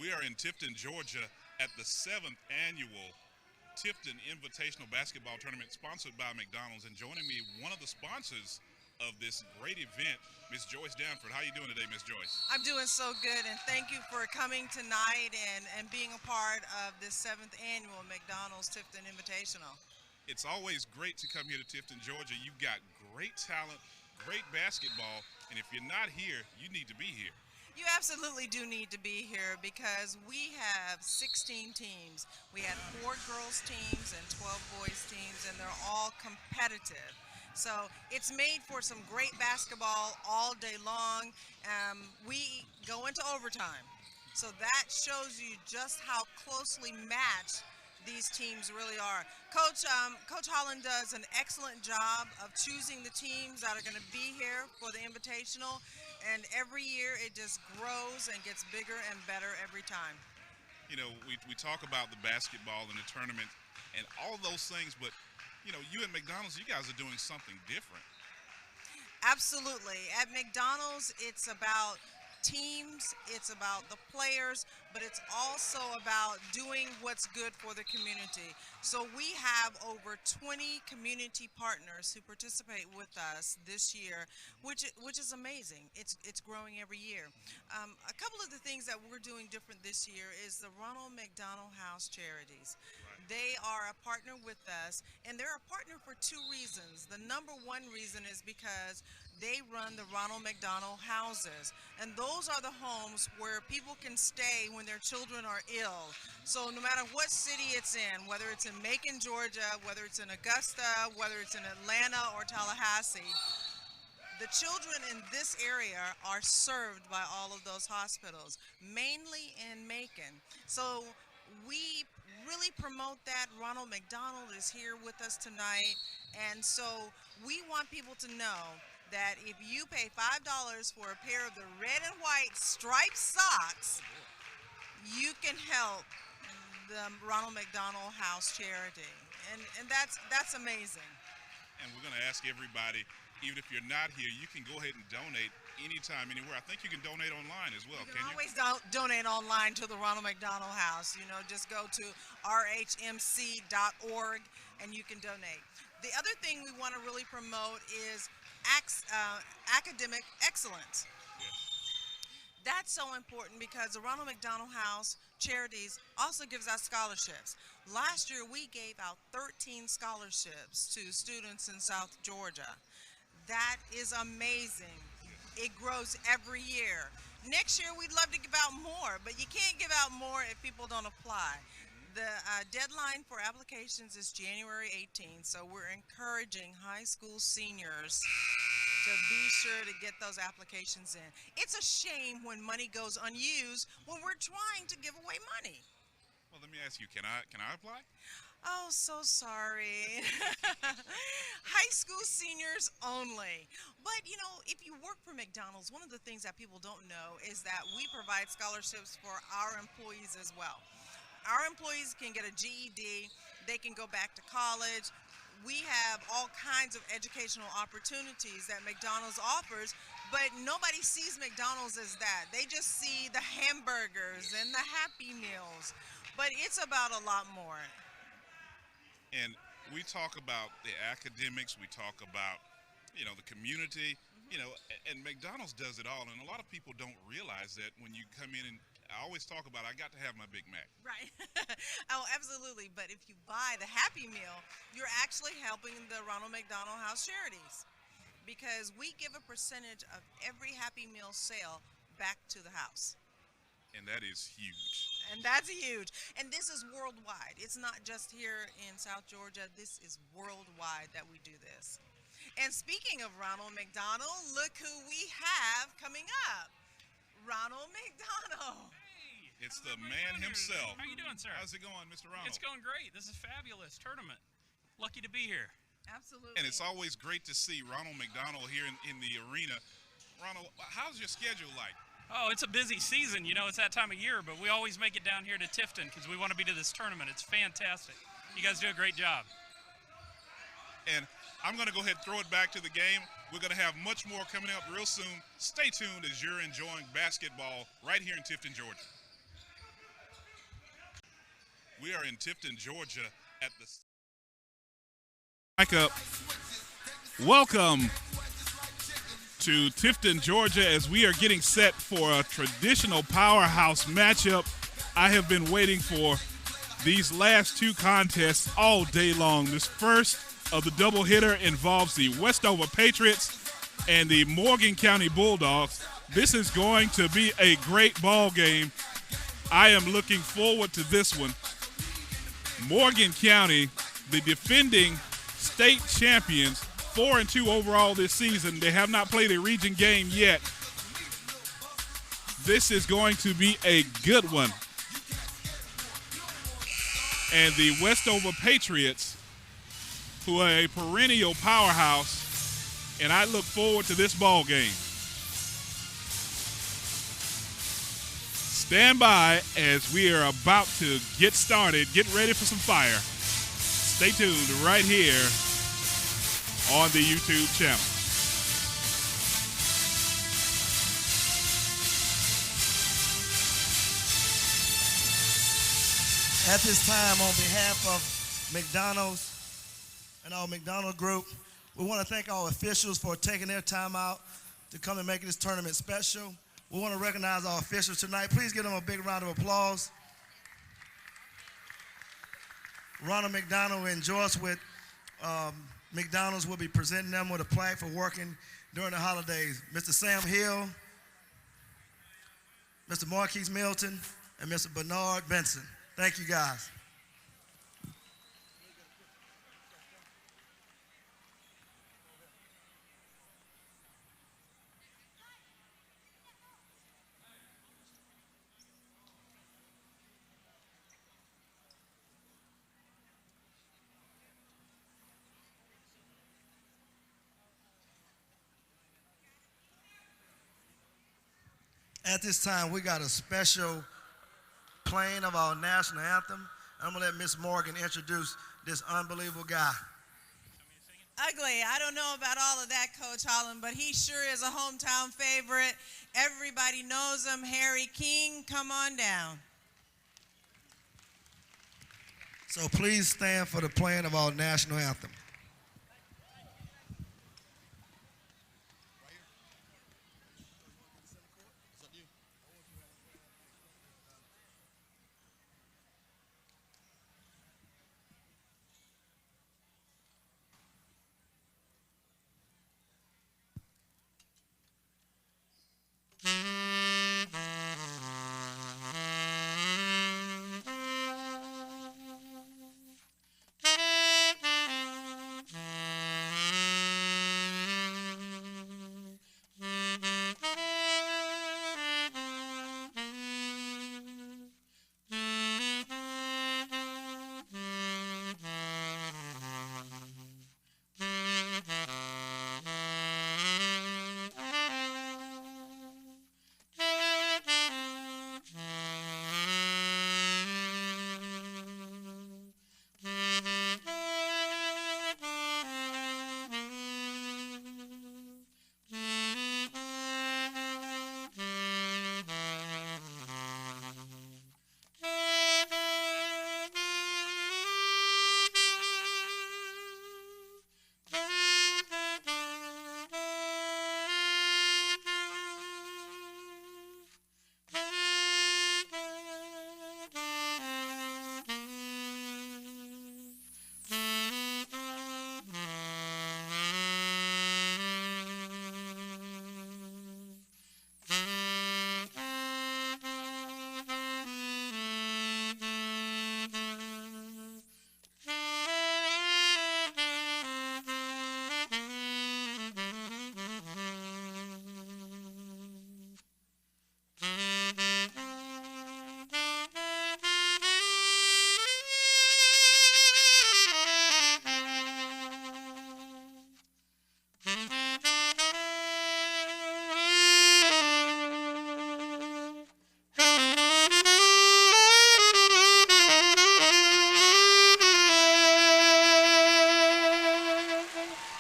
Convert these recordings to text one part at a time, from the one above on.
We are in Tifton, Georgia at the 7th Annual Tifton Invitational Basketball Tournament sponsored by McDonald's. And joining me, one of the sponsors of this great event, Miss Joyce Danford. How are you doing today, Miss Joyce? I'm doing so good, and thank you for coming tonight and being a part of this 7th Annual McDonald's Tifton Invitational. It's always great to come here to Tifton, Georgia. You've got great talent, great basketball, and if you're not here, you need to be here. You absolutely do need to be here because we have 16 teams. We had 4 girls teams and 12 boys teams, and they're all competitive. So it's made for some great basketball all day long. We go into overtime. So that shows you just how closely matched these teams really are. Coach Holland does an excellent job of choosing the teams that are going to be here for the Invitational, and every year it just grows and gets bigger and better every time. You know, we talk about the basketball and the tournament and all those things, but, you know, you at McDonald's, you guys are doing something different. Absolutely. At McDonald's, it's about teams, it's about the players, but it's also about doing what's good for the community. So we have over 20 community partners who participate with us this year, which is amazing. It's growing every year. A couple of the things that we're doing different this year is the Ronald McDonald House Charities. They are a partner with us, and they're a partner for 2 reasons. The number one reason is because they run the Ronald McDonald Houses, and those are the homes where people can stay when their children are ill. So no matter what city it's in, whether it's in Macon, Georgia, whether it's in Augusta, whether it's in Atlanta or Tallahassee, the children in this area are served by all of those hospitals, mainly in Macon. So we really promote that. Ronald McDonald is here with us tonight, and so we want people to know that if you pay $5 for a pair of the red and white striped socks, you can help the Ronald McDonald House Charity, and that's amazing. And we're going to ask everybody, even if you're not here, you can go ahead and donate anytime, anywhere. I think you can donate online as well, You can can you? always donate online to the Ronald McDonald House. You know, just go to rhmc.org and you can donate. The other thing we want to really promote is academic excellence. That's so important because the Ronald McDonald House Charities also gives out scholarships. Last year we gave out 13 scholarships to students in South Georgia. That is amazing. It grows every year. Next year we'd love to give out more, but you can't give out more if people don't apply. The deadline for applications is January 18th, so we're encouraging high school seniors to be sure to get those applications in. It's a shame when money goes unused when we're trying to give away money. Well, let me ask you, can I apply? Oh, so sorry. High school seniors only. But, you know, if you work for McDonald's, one of the things that people don't know is that we provide scholarships for our employees as well. Our employees can get a GED, they can go back to college. We have all kinds of educational opportunities that McDonald's offers, but nobody sees McDonald's as that. They just see the hamburgers and the Happy Meals, but it's about a lot more. And we talk about the academics, we talk about, you know, the community, you know, and McDonald's does it all. And a lot of people don't realize that when you come in, and I always talk about, I got to have my Big Mac. Right. Oh, absolutely. But if you buy the Happy Meal, you're actually helping the Ronald McDonald House Charities because we give a percentage of every Happy Meal sale back to the house. And that is huge. And that's huge. And this is worldwide. It's not just here in South Georgia. This is worldwide that we do this. And speaking of Ronald McDonald, look who we have coming up. Ronald McDonald. It's the man himself. How you doing, sir? How's it going, Mr. Ronald? It's going great. This is fabulous tournament. Lucky to be here. Absolutely. And it's always great to see Ronald McDonald here in the arena. Ronald, how's your schedule like? Oh, it's a busy season. You know, it's that time of year, but we always make it down here to Tifton because we want to be to this tournament. It's fantastic. You guys do a great job. And I'm going to go ahead and throw it back to the game. We're going to have much more coming up real soon. Stay tuned as you're enjoying basketball right here in Tifton, Georgia. We are in Tifton, Georgia at the Mic up. Welcome to Tifton, Georgia, as we are getting set for a traditional powerhouse matchup. I have been waiting for these last two contests all day long. This first of the doubleheader involves the Westover Patriots and the Morgan County Bulldogs. This is going to be a great ball game. I am looking forward to this one. Morgan County, the defending state champions, 4-2 overall this season. They have not played a region game yet. This is going to be a good one. And the Westover Patriots, who are a perennial powerhouse, and I look forward to this ball game. Stand by as we are about to get started. Get ready for some fire. Stay tuned right here on the YouTube channel. At this time, on behalf of McDonald's and our McDonald group, we want to thank our officials for taking their time out to come and make this tournament special. We want to recognize our officials tonight. Please give them a big round of applause. Ronald McDonald and Joyce with McDonald's will be presenting them with a plaque for working during the holidays. Mr. Sam Hill, Mr. Marquise Milton, and Mr. Bernard Benson. Thank you, guys. At this time, we got a special playing of our national anthem. I'm going to let Miss Morgan introduce this unbelievable guy. Ugly. I don't know about all of that, Coach Holland, but he sure is a hometown favorite. Everybody knows him. Harry King, come on down. So please stand for the playing of our national anthem.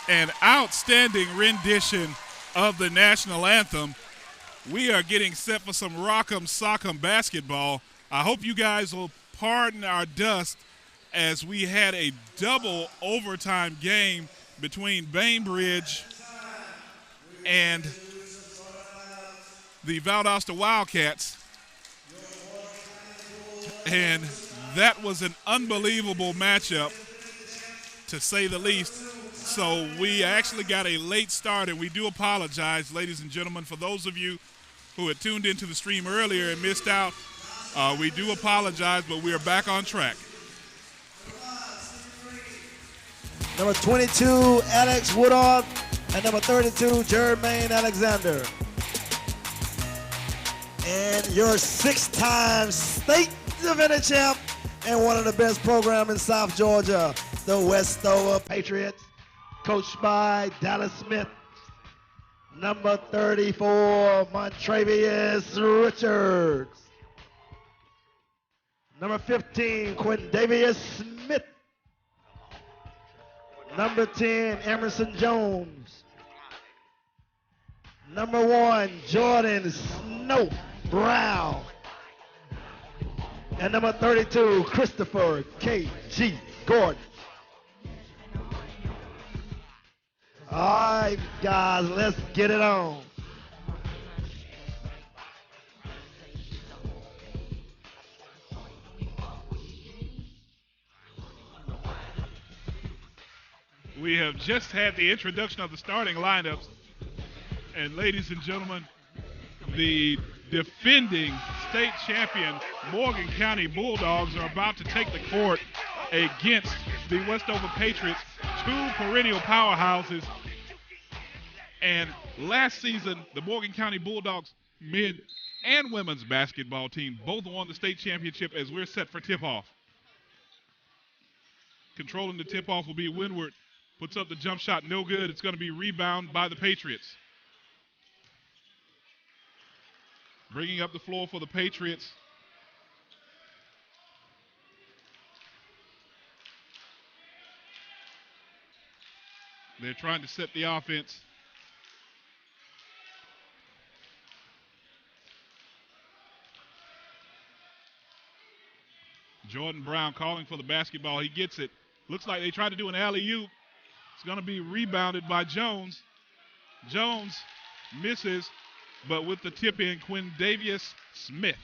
An outstanding rendition of the national anthem. We are getting set for some Rock'em Sock'em basketball. I hope you guys will pardon our dust as we had a double overtime game between Bainbridge and the Valdosta Wildcats. And that was an unbelievable matchup, to say the least. So we actually got a late start, and we do apologize, ladies and gentlemen, for those of you who had tuned into the stream earlier and missed out. We do apologize, but we are back on track. Number 22, Alex Woodard, and number 32, Jermaine Alexander. And your 6-time state defending champ and one of the best programs in South Georgia, the Westover Patriots, coached by Dallas Smith. Number 34, Montravius Richards. Number 15, Quindavius Smith. Number 10, Emerson Jones. Number 1, Jordan Snow Brown. And number 32, Christopher K.G. Gordon. All right, guys, let's get it on. We have just had the introduction of the starting lineups. And ladies and gentlemen, the defending state champion Morgan County Bulldogs are about to take the court against the Westover Patriots, two perennial powerhouses. And last season, the Morgan County Bulldogs men and women's basketball team both won the state championship as we're set for tip-off. Controlling the tip-off will be Windward. Puts up the jump shot, no good. It's going to be rebounded by the Patriots. Bringing up the floor for the Patriots. They're trying to set the offense. Jordan Brown calling for the basketball. He gets it. Looks like they tried to do an alley-oop. It's going to be rebounded by Jones. Jones misses, but with the tip in, Quindavius Smith.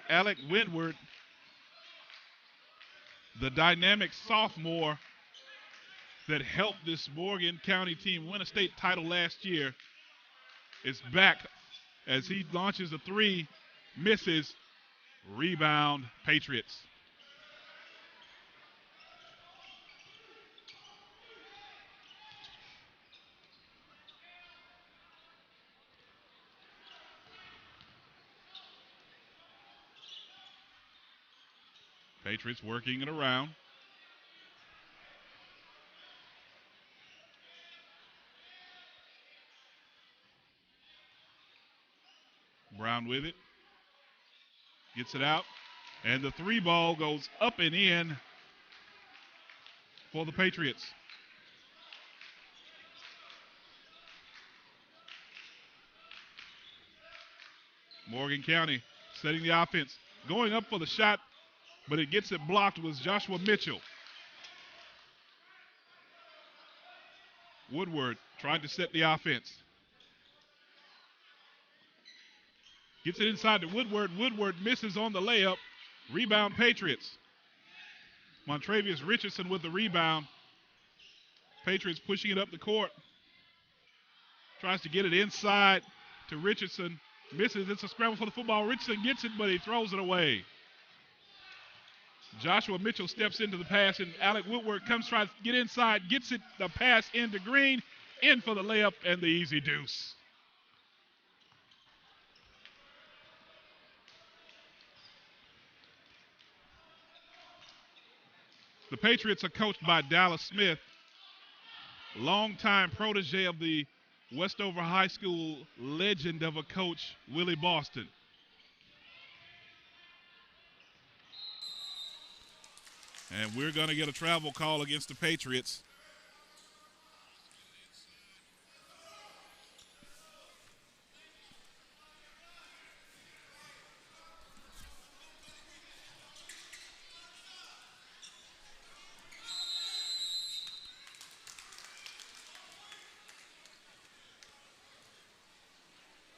Alec Windward, the dynamic sophomore that helped this Morgan County team win a state title last year, is back as he launches a three, misses, rebound, Patriots. Patriots working it around. Brown with it. Gets it out. And the three ball goes up and in for the Patriots. Morgan County setting the offense. Going up for the shot, but it gets it blocked was Joshua Mitchell. Woodward trying to set the offense. Gets it inside to Woodward. Woodward misses on the layup. Rebound Patriots. Montravius Richardson with the rebound. Patriots pushing it up the court. Tries to get it inside to Richardson. Misses. It's a scramble for the football. Richardson gets it, but he throws it away. Joshua Mitchell steps into the pass, and Alec Woodward comes, tries to get inside, gets it, the pass into Green, in for the layup and the easy deuce. The Patriots are coached by Dallas Smith, longtime protege of the Westover High School legend of a coach, Willie Boston. And we're going to get a travel call against the Patriots.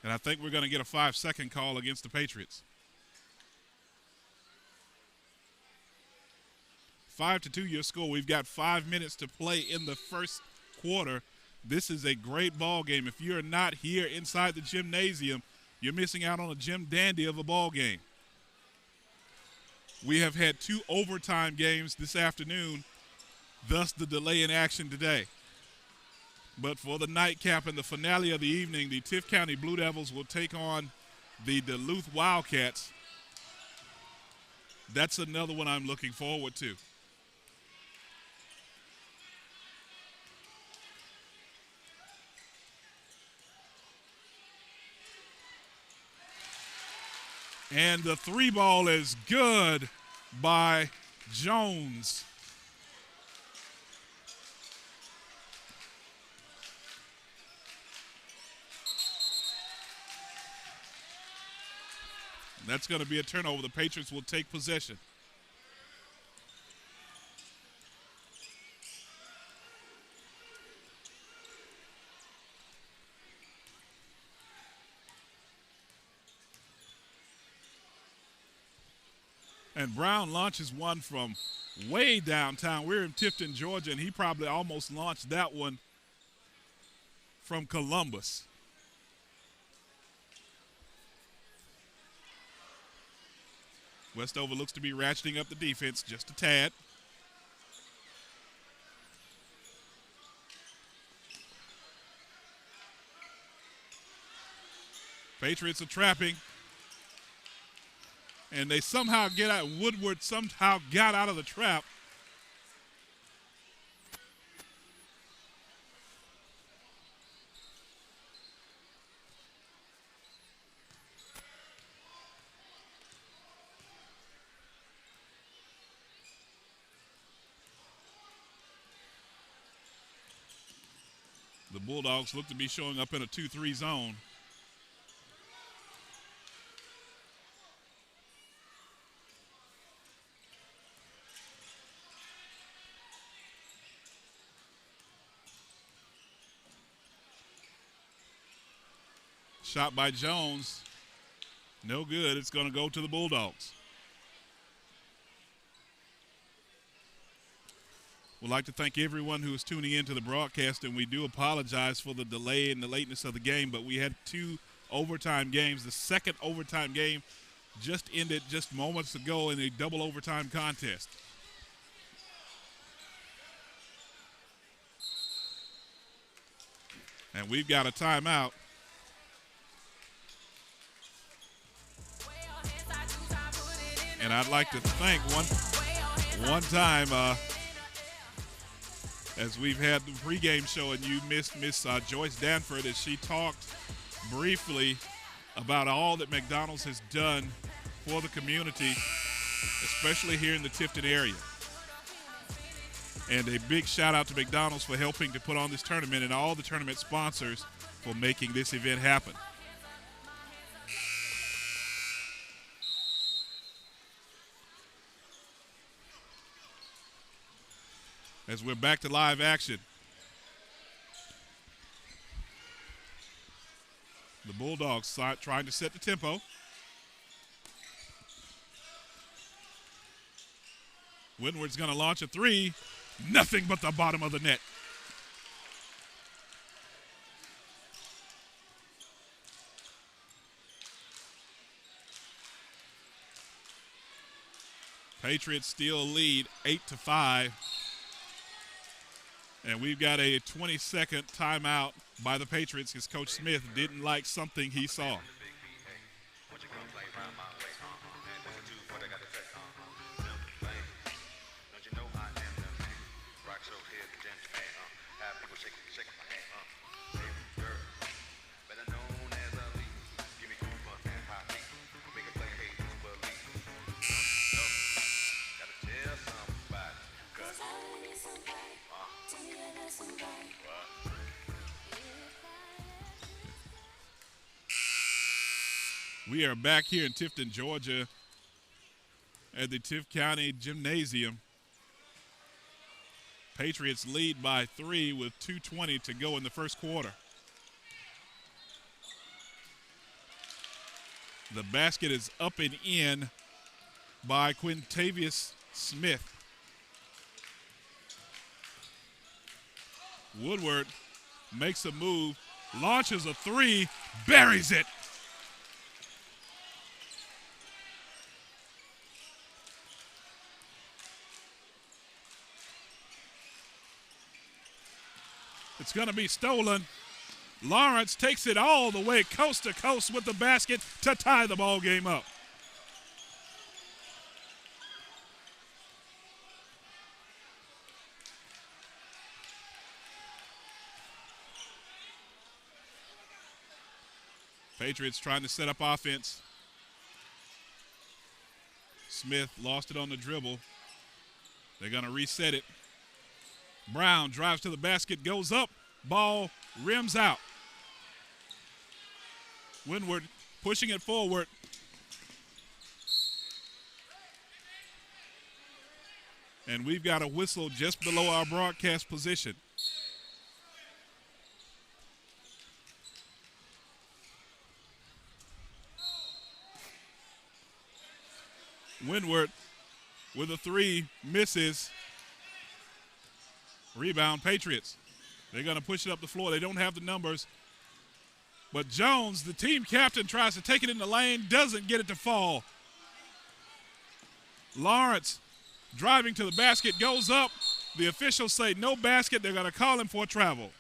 And I think we're going to get a 5-second call against the Patriots. 5-2 your score. We've got 5 minutes to play in the first quarter. This is a great ball game. If you're not here inside the gymnasium, you're missing out on a gym dandy of a ball game. We have had 2 overtime games this afternoon, thus the delay in action today. But for the nightcap and the finale of the evening, the Tift County Blue Devils will take on the Duluth Wildcats. That's another one I'm looking forward to. And the 3 ball is good by Jones. That's going to be a turnover. The Patriots will take possession. And Brown launches one from way downtown. We're in Tifton, Georgia, and he probably almost launched that one from Columbus. Westover looks to be ratcheting up the defense just a tad. Patriots are trapping. And they somehow get out. Woodward somehow got out of the trap. The Bulldogs look to be showing up in a 2-3 zone. Shot by Jones. No good. It's going to go to the Bulldogs. We'd like to thank everyone who is tuning in to the broadcast, and we do apologize for the delay and the lateness of the game, but we had 2 overtime games. The second overtime game just ended just moments ago in a double overtime contest. And we've got a timeout. And I'd like to thank one time as we've had the pregame show, and you missed Miss Joyce Danford as she talked briefly about all that McDonald's has done for the community, especially here in the Tifton area. And a big shout out to McDonald's for helping to put on this tournament and all the tournament sponsors for making this event happen. As we're back to live action. The Bulldogs trying to set the tempo. Windward's going to launch a 3. Nothing but the bottom of the net. Patriots still lead 8-5. And we've got a 20-second timeout by the Patriots because Coach Smith didn't like something he saw. We are back here in Tifton, Georgia at the Tift County Gymnasium. Patriots lead by 3 with 2:20 to go in the first quarter. The basket is up and in by Quintavious Smith. Woodward makes a move, launches a three, buries it. It's going to be stolen. Lawrence takes it all the way coast to coast with the basket to tie the ball game up. Patriots trying to set up offense. Smith lost it on the dribble. They're going to reset it. Brown drives to the basket, goes up, ball rims out. Windward pushing it forward. And we've got a whistle just below our broadcast position. Windward with a three, misses. Rebound, Patriots. They're going to push it up the floor. They don't have the numbers. But Jones, the team captain, tries to take it in the lane, doesn't get it to fall. Lawrence driving to the basket, goes up. The officials say no basket. They're going to call him for a travel.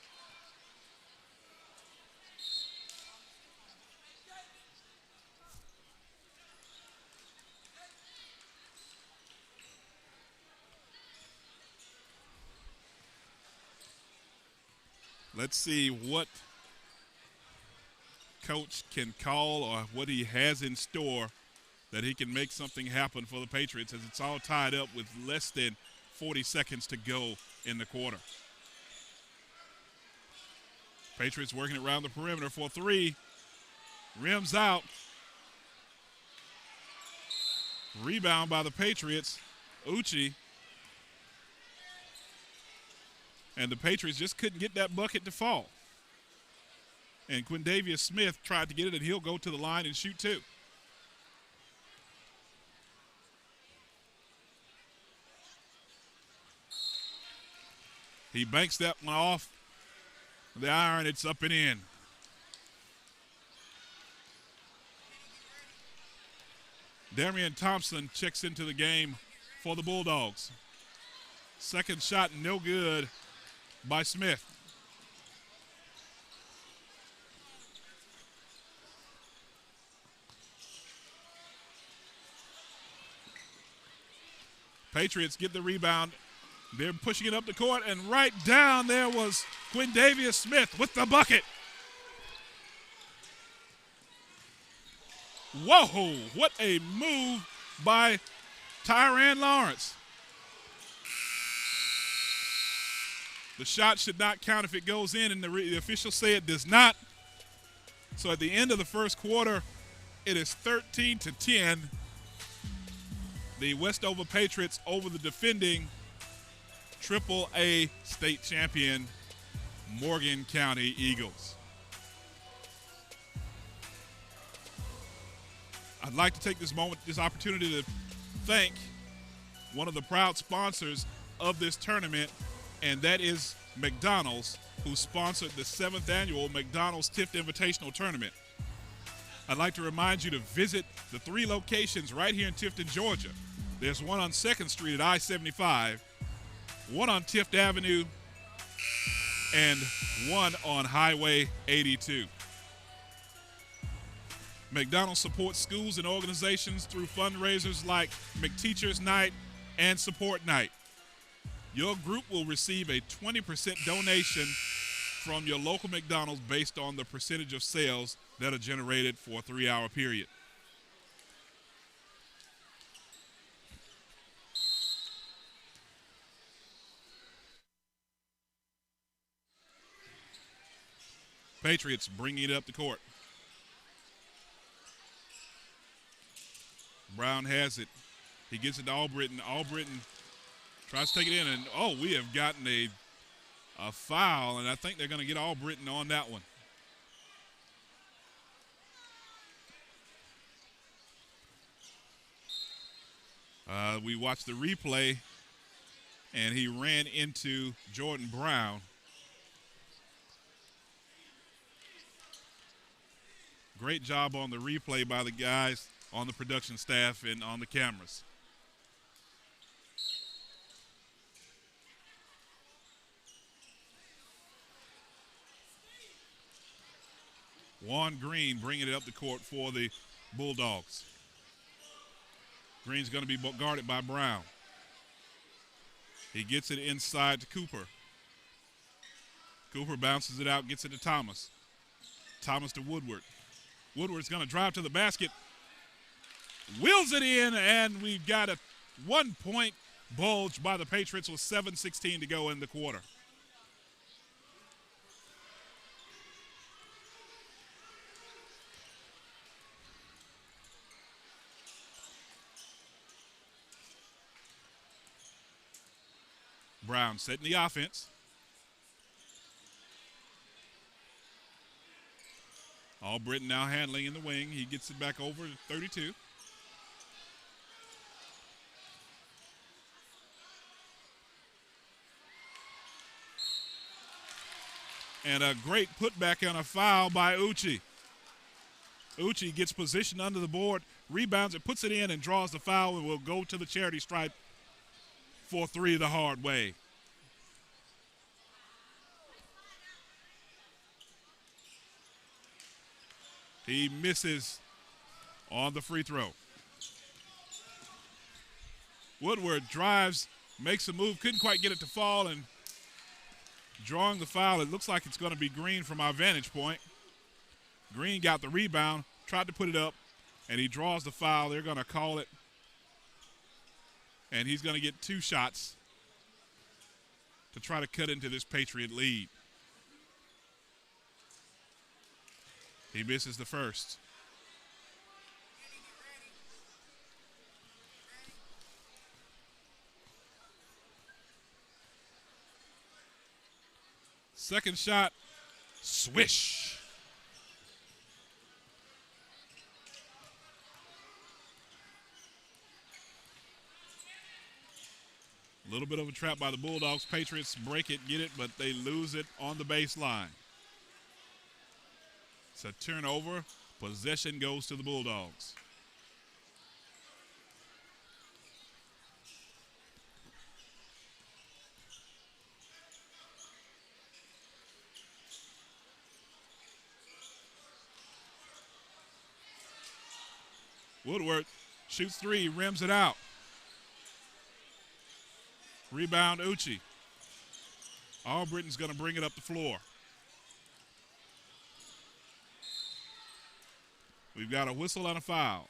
Let's see what coach can call or what he has in store that he can make something happen for the Patriots, as it's all tied up with less than 40 seconds to go in the quarter. Patriots working around the perimeter for three. Rims out. Rebound by the Patriots. Uchi. And the Patriots just couldn't get that bucket to fall. And Quintavious Smith tried to get it, and he'll go to the line and shoot two. He banks that one off the iron. It's up and in. Darian Thompson checks into the game for the Bulldogs. Second shot, no good by Smith. Patriots get the rebound. They're pushing it up the court, and right down there was Quintavious Smith with the bucket. Whoa, what a move by Tyran Lawrence. The shot should not count if it goes in, and the officials say it does not. So at the end of the first quarter, it is 13-10. The Westover Patriots over the defending AAA state champion Morgan County Eagles. I'd like to take this opportunity to thank one of the proud sponsors of this tournament, and that is McDonald's, who sponsored the 7th annual McDonald's Tifton Invitational Tournament. I'd like to remind you to visit the 3 locations right here in Tifton, Georgia. There's one on 2nd Street at I-75, one on Tift Avenue, and one on Highway 82. McDonald's supports schools and organizations through fundraisers like McTeacher's Night and Support Night. Your group will receive a 20% donation from your local McDonald's based on the percentage of sales that are generated for a 3-hour period. Patriots bringing it up the court. Brown has it. He gets it to Albritton. Albritton tries to take it in, and we have gotten a foul, and I think they're going to get Albritton on that one. We watched the replay, and he ran into Jordan Brown. Great job on the replay by the guys on the production staff and on the cameras. Juan Green bringing it up the court for the Bulldogs. Green's going to be guarded by Brown. He gets it inside to Cooper. Cooper bounces it out, gets it to Thomas. Thomas to Woodward. Woodward's going to drive to the basket. Wheels it in, and we've got a 1-point bulge by the Patriots with 7:16 to go in the quarter. Brown setting the offense. Albritton now handling in the wing. He gets it back over to 32. And a great putback on a foul by Uchi. Uchi gets positioned under the board, rebounds it, puts it in, and draws the foul, and will go to the charity stripe for 3 the hard way. He misses on the free throw. Woodward drives, makes a move, couldn't quite get it to fall, and drawing the foul. It looks like it's going to be Green from our vantage point. Green got the rebound, tried to put it up, and he draws the foul. They're going to call it, and he's going to get 2 shots to try to cut into this Patriot lead. He misses the first. Second shot, swish. A little bit of a trap by the Bulldogs. Patriots break it, get it, but they lose it on the baseline. It's a turnover. Possession goes to the Bulldogs. Woodward shoots 3, rims it out. Rebound, Uchi. Albritton's going to bring it up the floor. We've got a whistle and a foul.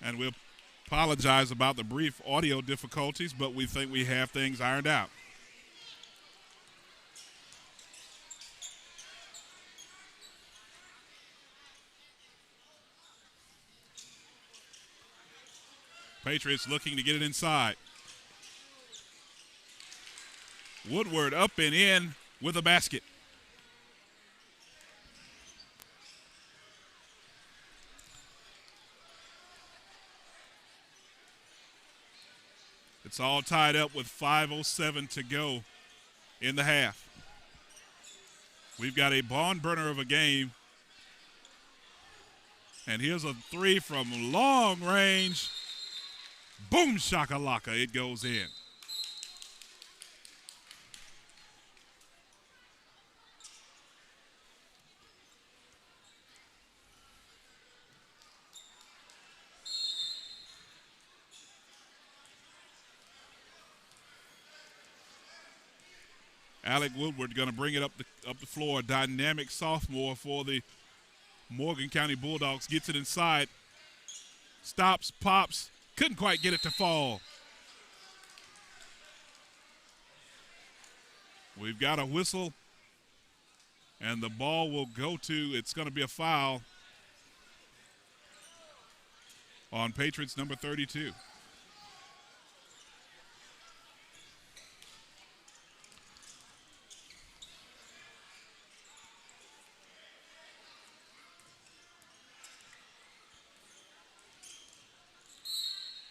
And we apologize about the brief audio difficulties, but we think we have things ironed out. Patriots looking to get it inside. Woodward up and in with a basket. It's all tied up with 5:07 to go in the half. We've got a barn burner of a game. And here's a 3 from long range. Boom shakalaka, it goes in. Alec Woodward going to bring it up the floor. Dynamic sophomore for the Morgan County Bulldogs. Gets it inside. Stops, pops, couldn't quite get it to fall. We've got a whistle, and the ball will go to, it's going to be a foul on Patriots number 32.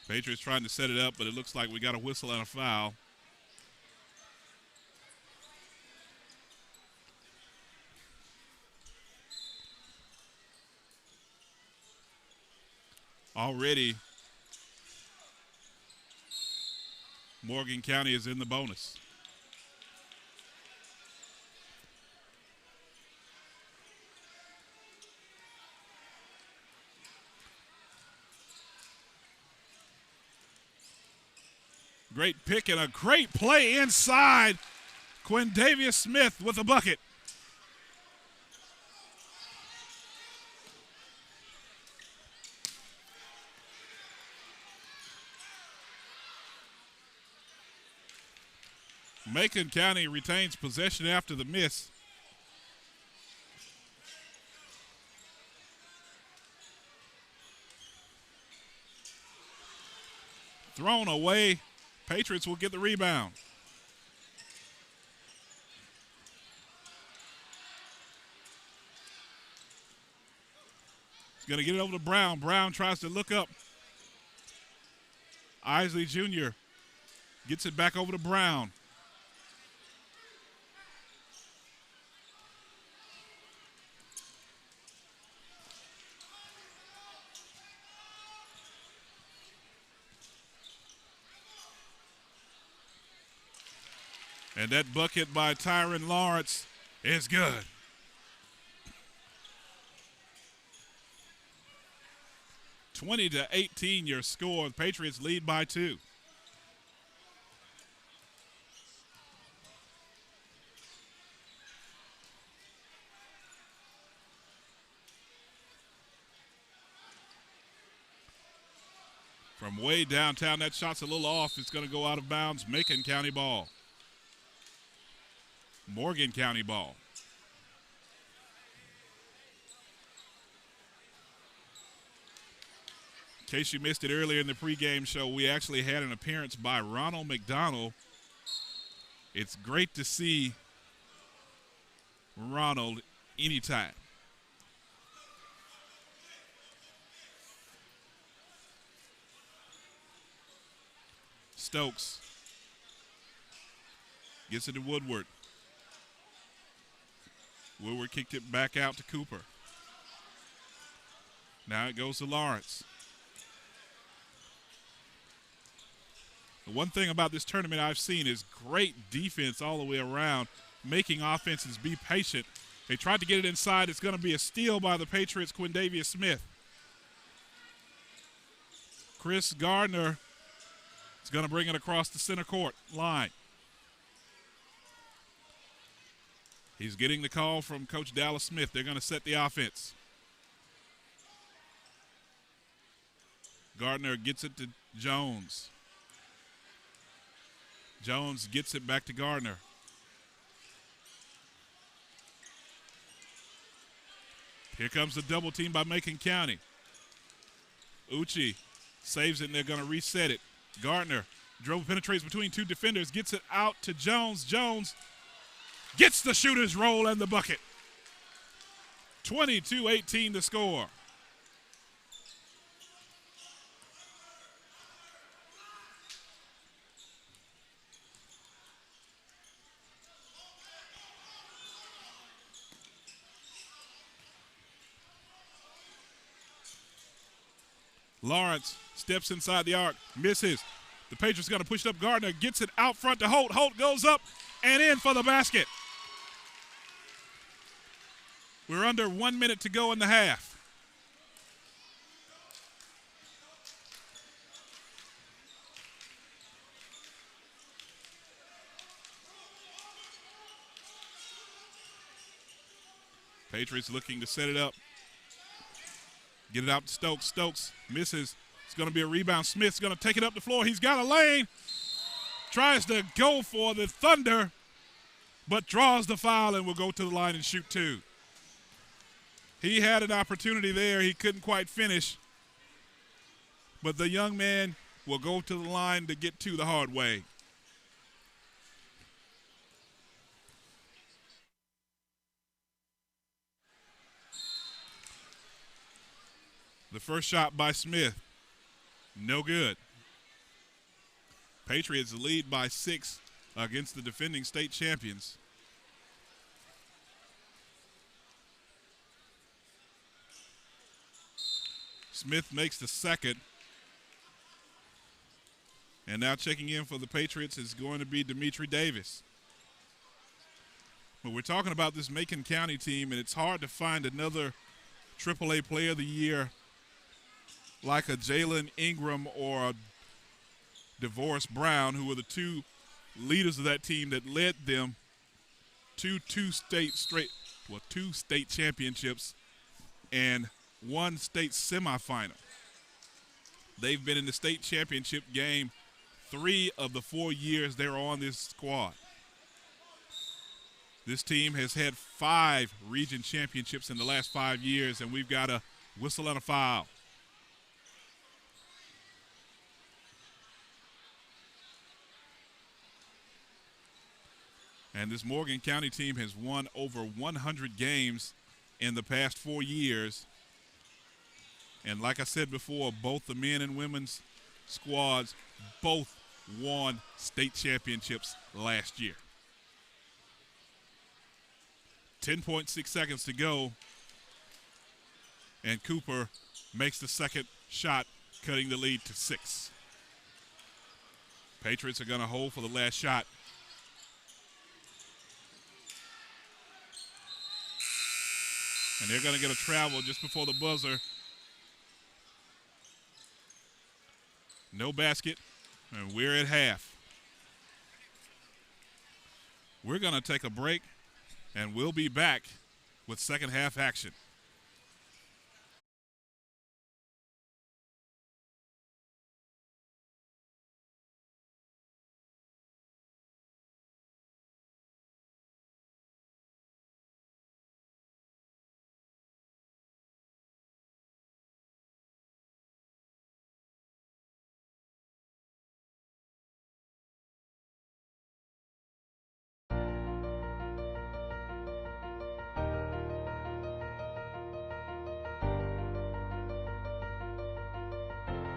Patriots trying to set it up, but it looks like we got a whistle and a foul. Already, Morgan County is in the bonus. Great pick and a great play inside. Quindavius Smith with a bucket. Macon County retains possession after the miss. Thrown away. Patriots will get the rebound. He's going to get it over to Brown. Brown tries to look up. Isley Jr. gets it back over to Brown. And that bucket by Tyron Lawrence is good. (20-18) your score. The Patriots lead by 2. From way downtown, that shot's a little off. It's going to go out of bounds. Macon County ball. Morgan County ball. In case you missed it earlier in the pregame show, we actually had an appearance by Ronald McDonald. It's great to see Ronald anytime. Stokes gets it to Woodward. Woodward kicked it back out to Cooper. Now it goes to Lawrence. The one thing about this tournament I've seen is great defense all the way around, making offenses be patient. They tried to get it inside. It's going to be a steal by the Patriots, Quindavius Smith. Chris Gardner is going to bring it across the center court line. He's getting the call from Coach Dallas Smith. They're going to set the offense. Gardner gets it to Jones. Jones gets it back to Gardner. Here comes the double team by Macon County. Uchi saves it, and they're going to reset it. Gardner dribble penetrates between 2 defenders, gets it out to Jones. Jones gets the shooter's roll and the bucket. 22-18 to score. Lawrence steps inside the arc, misses. The Patriots got to push it up. Gardner gets it out front to Holt. Holt goes up and in for the basket. We're under 1 minute to go in the half. Patriots looking to set it up. Get it out to Stokes. Stokes misses. It's going to be a rebound. Smith's going to take it up the floor. He's got a lane. Tries to go for the Thunder, but draws the foul and will go to the line and shoot 2. He had an opportunity there. He couldn't quite finish. But the young man will go to the line to get 2 the hard way. The first shot by Smith, no good. Patriots lead by 6 against the defending state champions. Smith makes the second. And now checking in for the Patriots is going to be Dimitri Davis. But we're talking about this Macon County team, and it's hard to find another AAA Player of the Year like a Jalen Ingram or a DeVorce Brown, who were the 2 leaders of that team that led them to 2 state championships and 1 state semifinal. They've been in the state championship game 3 of the 4 years they're on this squad. This team has had 5 region championships in the last 5 years, and we've got a whistle and a foul. And this Morgan County team has won over 100 games in the past 4 years. And like I said before, both the men and women's squads both won state championships last year. 10.6 seconds to go. And Cooper makes the second shot, cutting the lead to 6. Patriots are going to hold for the last shot. And they're going to get a travel just before the buzzer. No basket, and we're at half. We're going to take a break, and we'll be back with second half action.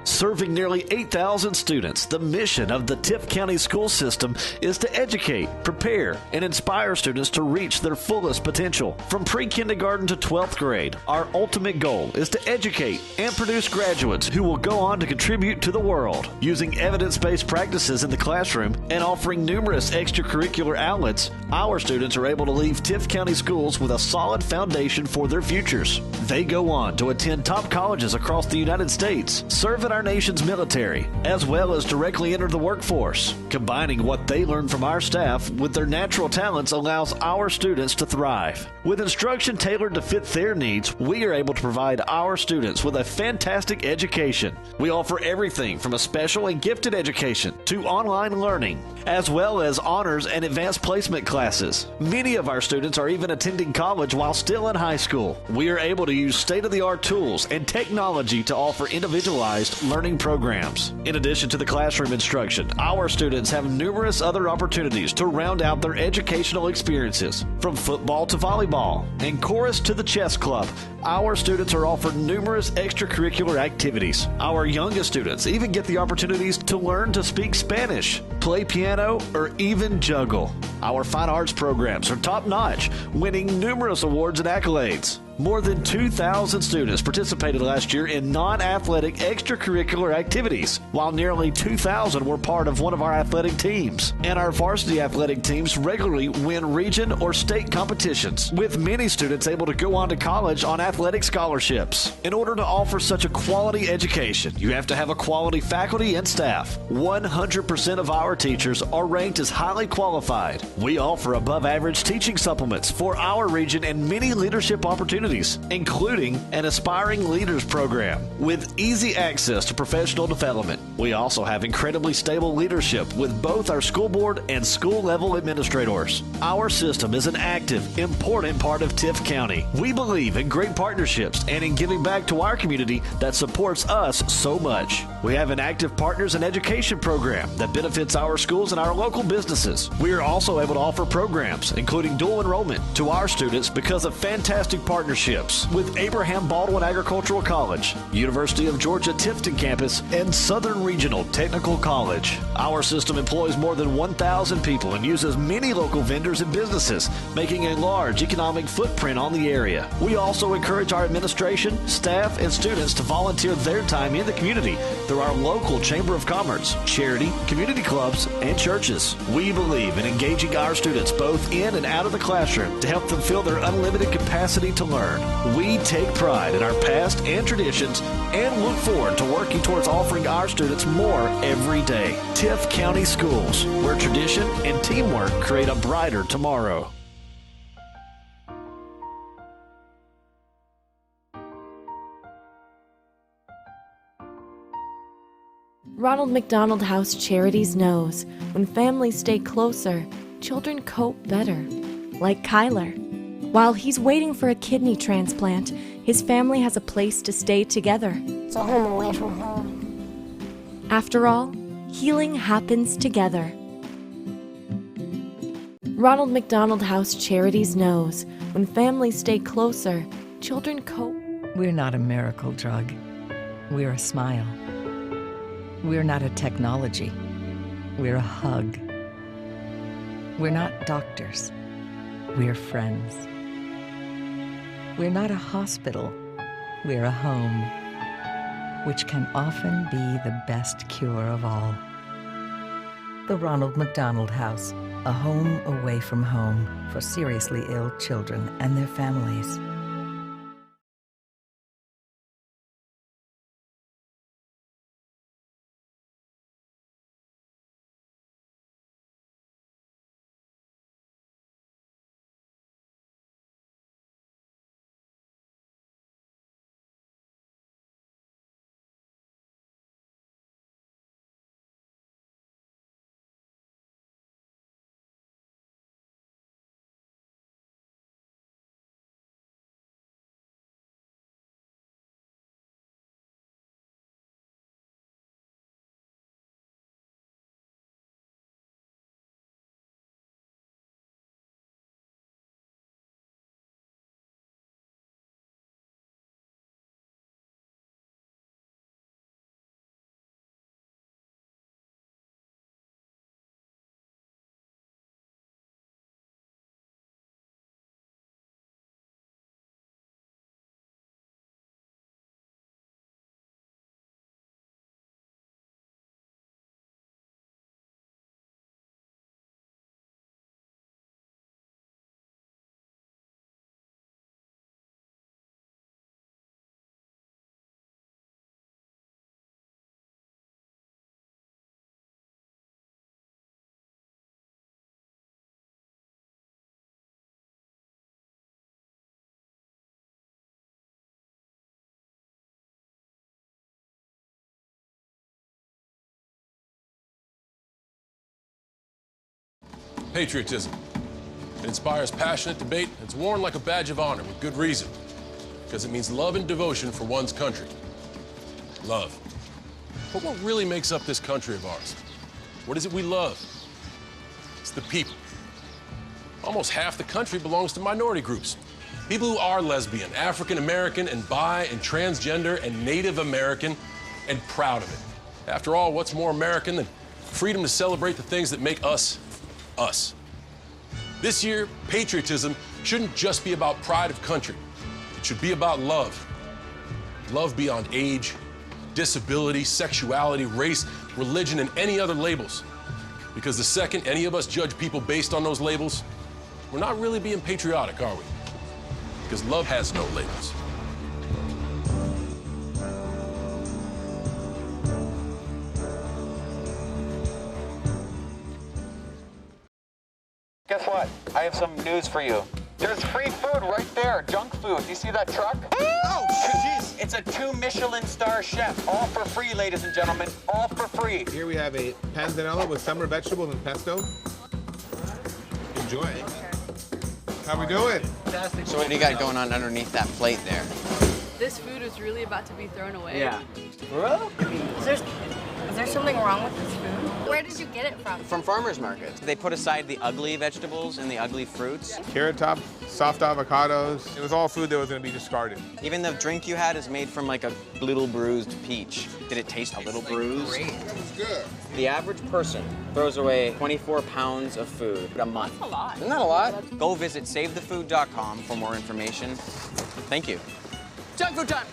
Serving nearly 8,000 students, the mission of the Tift County school system is to educate, prepare, and inspire students to reach their fullest potential. From pre-kindergarten to 12th grade, our ultimate goal is to educate and produce graduates who will go on to contribute to the world. Using evidence-based practices in the classroom and offering numerous extracurricular outlets, our students are able to leave Tift County schools with a solid foundation for their futures. They go on to attend top colleges across the United States, serve in our nation's military, as well as directly enter the workforce. Combining what they learn from our staff with their natural talents allows our students to thrive. With instruction tailored to fit their needs, we are able to provide our students with a fantastic education. We offer everything from a special and gifted education to online learning, as well as honors and advanced placement classes. Many of our students are even attending college while still in high school. We are able to use state-of-the-art tools and technology to offer individualized learning programs. In addition to the classroom instruction, our students have numerous other opportunities to round out their educational experiences. From football to volleyball and chorus to the chess club, our students are offered numerous extracurricular activities. Our youngest students even get the opportunities to learn to speak Spanish, play piano, or even juggle. Our fine arts programs are top-notch, winning numerous awards and accolades. More than 2,000 students participated last year in non-athletic extracurricular activities, while nearly 2,000 were part of one of our athletic teams. And our varsity athletic teams regularly win region or state competitions, with many students able to go on to college on athletic scholarships. In order to offer such a quality education, you have to have a quality faculty and staff. 100% of our teachers are ranked as highly qualified. We offer above-average teaching supplements for our region and many leadership opportunities opportunities, including an Aspiring Leaders program with easy access to professional development. We also have incredibly stable leadership with both our school board and school level administrators. Our system is an active, important part of Tift County. We believe in great partnerships and in giving back to our community that supports us so much. We have an active Partners in Education program that benefits our schools and our local businesses. We are also able to offer programs, including dual enrollment, to our students because of fantastic partnerships with Abraham Baldwin Agricultural College, University of Georgia Tifton Campus, and Southern Regional Technical College. Our system employs more than 1,000 people and uses many local vendors and businesses, making a large economic footprint on the area. We also encourage our administration, staff, and students to volunteer their time in the community through our local Chamber of Commerce, charity, community clubs, and churches. We believe in engaging our students both in and out of the classroom to help them feel their unlimited capacity to learn. We take pride in our past and traditions and look forward to working towards offering our students more every day. Tift County Schools, where tradition and teamwork create a brighter tomorrow. Ronald McDonald House Charities knows when families stay closer, children cope better. Like Kyler. While he's waiting for a kidney transplant, his family has a place to stay together. It's a home away from home. After all, healing happens together. Ronald McDonald House Charities knows when families stay closer, children cope. We're not a miracle drug. We're a smile. We're not a technology. We're a hug. We're not doctors. We're friends. We're not a hospital. We're a home, which can often be the best cure of all. The Ronald McDonald House, a home away from home for seriously ill children and their families. Patriotism. It inspires passionate debate. It's worn like a badge of honor with good reason, because it means love and devotion for one's country. Love. But what really makes up this country of ours? What is it we love? It's the people. Almost half the country belongs to minority groups. People who are lesbian, African American, and bi and transgender and Native American, and proud of it. After all, what's more American than freedom to celebrate the things that make us, us? This year, patriotism shouldn't just be about pride of country. It should be about love. Love beyond age, disability, sexuality, race, religion, and any other labels. Because the second any of us judge people based on those labels, we're not really being patriotic, are we? Because love has no labels. Guess what? I have some news for you. There's free food right there, junk food. Do you see that truck? Oh, jeez. It's a 2 Michelin star chef. All for free, ladies and gentlemen. All for free. Here we have a panzanella with summer vegetables and pesto. Enjoy. How we doing? Fantastic. So what do you got going on underneath that plate there? This food is really about to be thrown away. Yeah. Is there something wrong with this food? Where did you get it from? From farmers markets. They put aside the ugly vegetables and the ugly fruits. Carrot top, soft avocados. It was all food that was going to be discarded. Even the drink you had is made from like a little bruised peach. Did it taste a little bruised? Great. It was good. The average person throws away 24 pounds of food a month. That's a lot. Isn't that a lot? Go visit savethefood.com for more information. Thank you. Junk food time!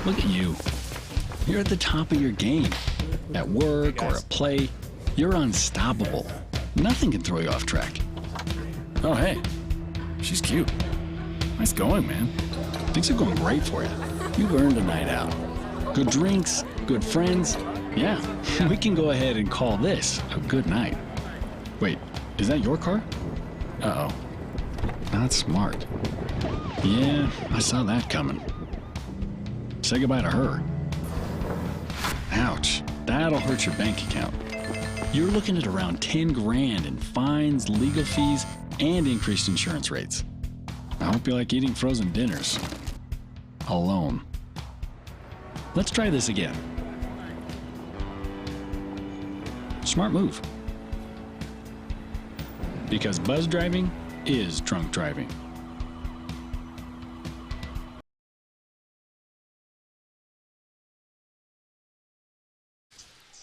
Look at you. You're at the top of your game. At work or at play, you're unstoppable. Nothing can throw you off track. Oh, hey. She's cute. Nice going, man. Things are going great for you. You've earned a night out. Good drinks, good friends. Yeah, we can go ahead and call this a good night. Wait, is that your car? Uh-oh. Not smart. Yeah, I saw that coming. Say goodbye to her. Ouch, that'll hurt your bank account. You're looking at around 10 grand in fines, legal fees, and increased insurance rates. I hope you like eating frozen dinners. Alone. Let's try this again. Smart move. Because buzz driving is drunk driving.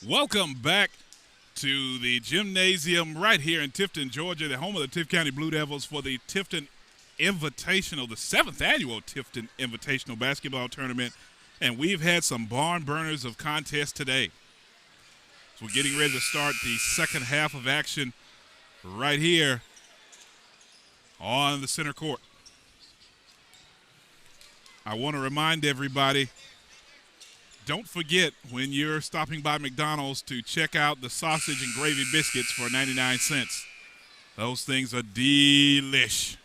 Welcome back to the gymnasium right here in Tifton, Georgia, the home of the Tift County Blue Devils for the Tifton Invitational, the 7th annual Tifton Invitational Basketball Tournament. And we've had some barn burners of contests today. So we're getting ready to start the second half of action right here on the center court. I want to remind everybody, don't forget when you're stopping by McDonald's to check out the sausage and gravy biscuits for 99 cents. Those things are delish.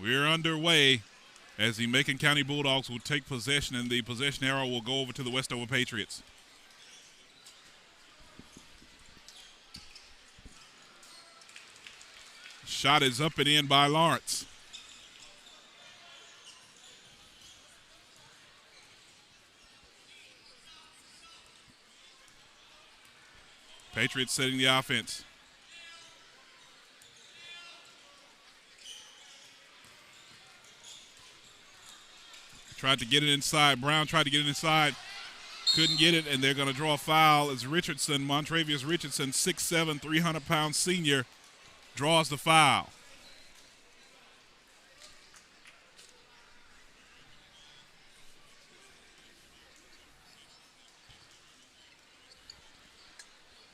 We're underway as the Macon County Bulldogs will take possession, and the possession arrow will go over to the Westover Patriots. Shot is up and in by Lawrence. Patriots setting the offense. Tried to get it inside. Brown tried to get it inside. Couldn't get it, and they're going to draw a foul as Richardson, Montravius Richardson, 6'7", 300-pound senior, draws the foul.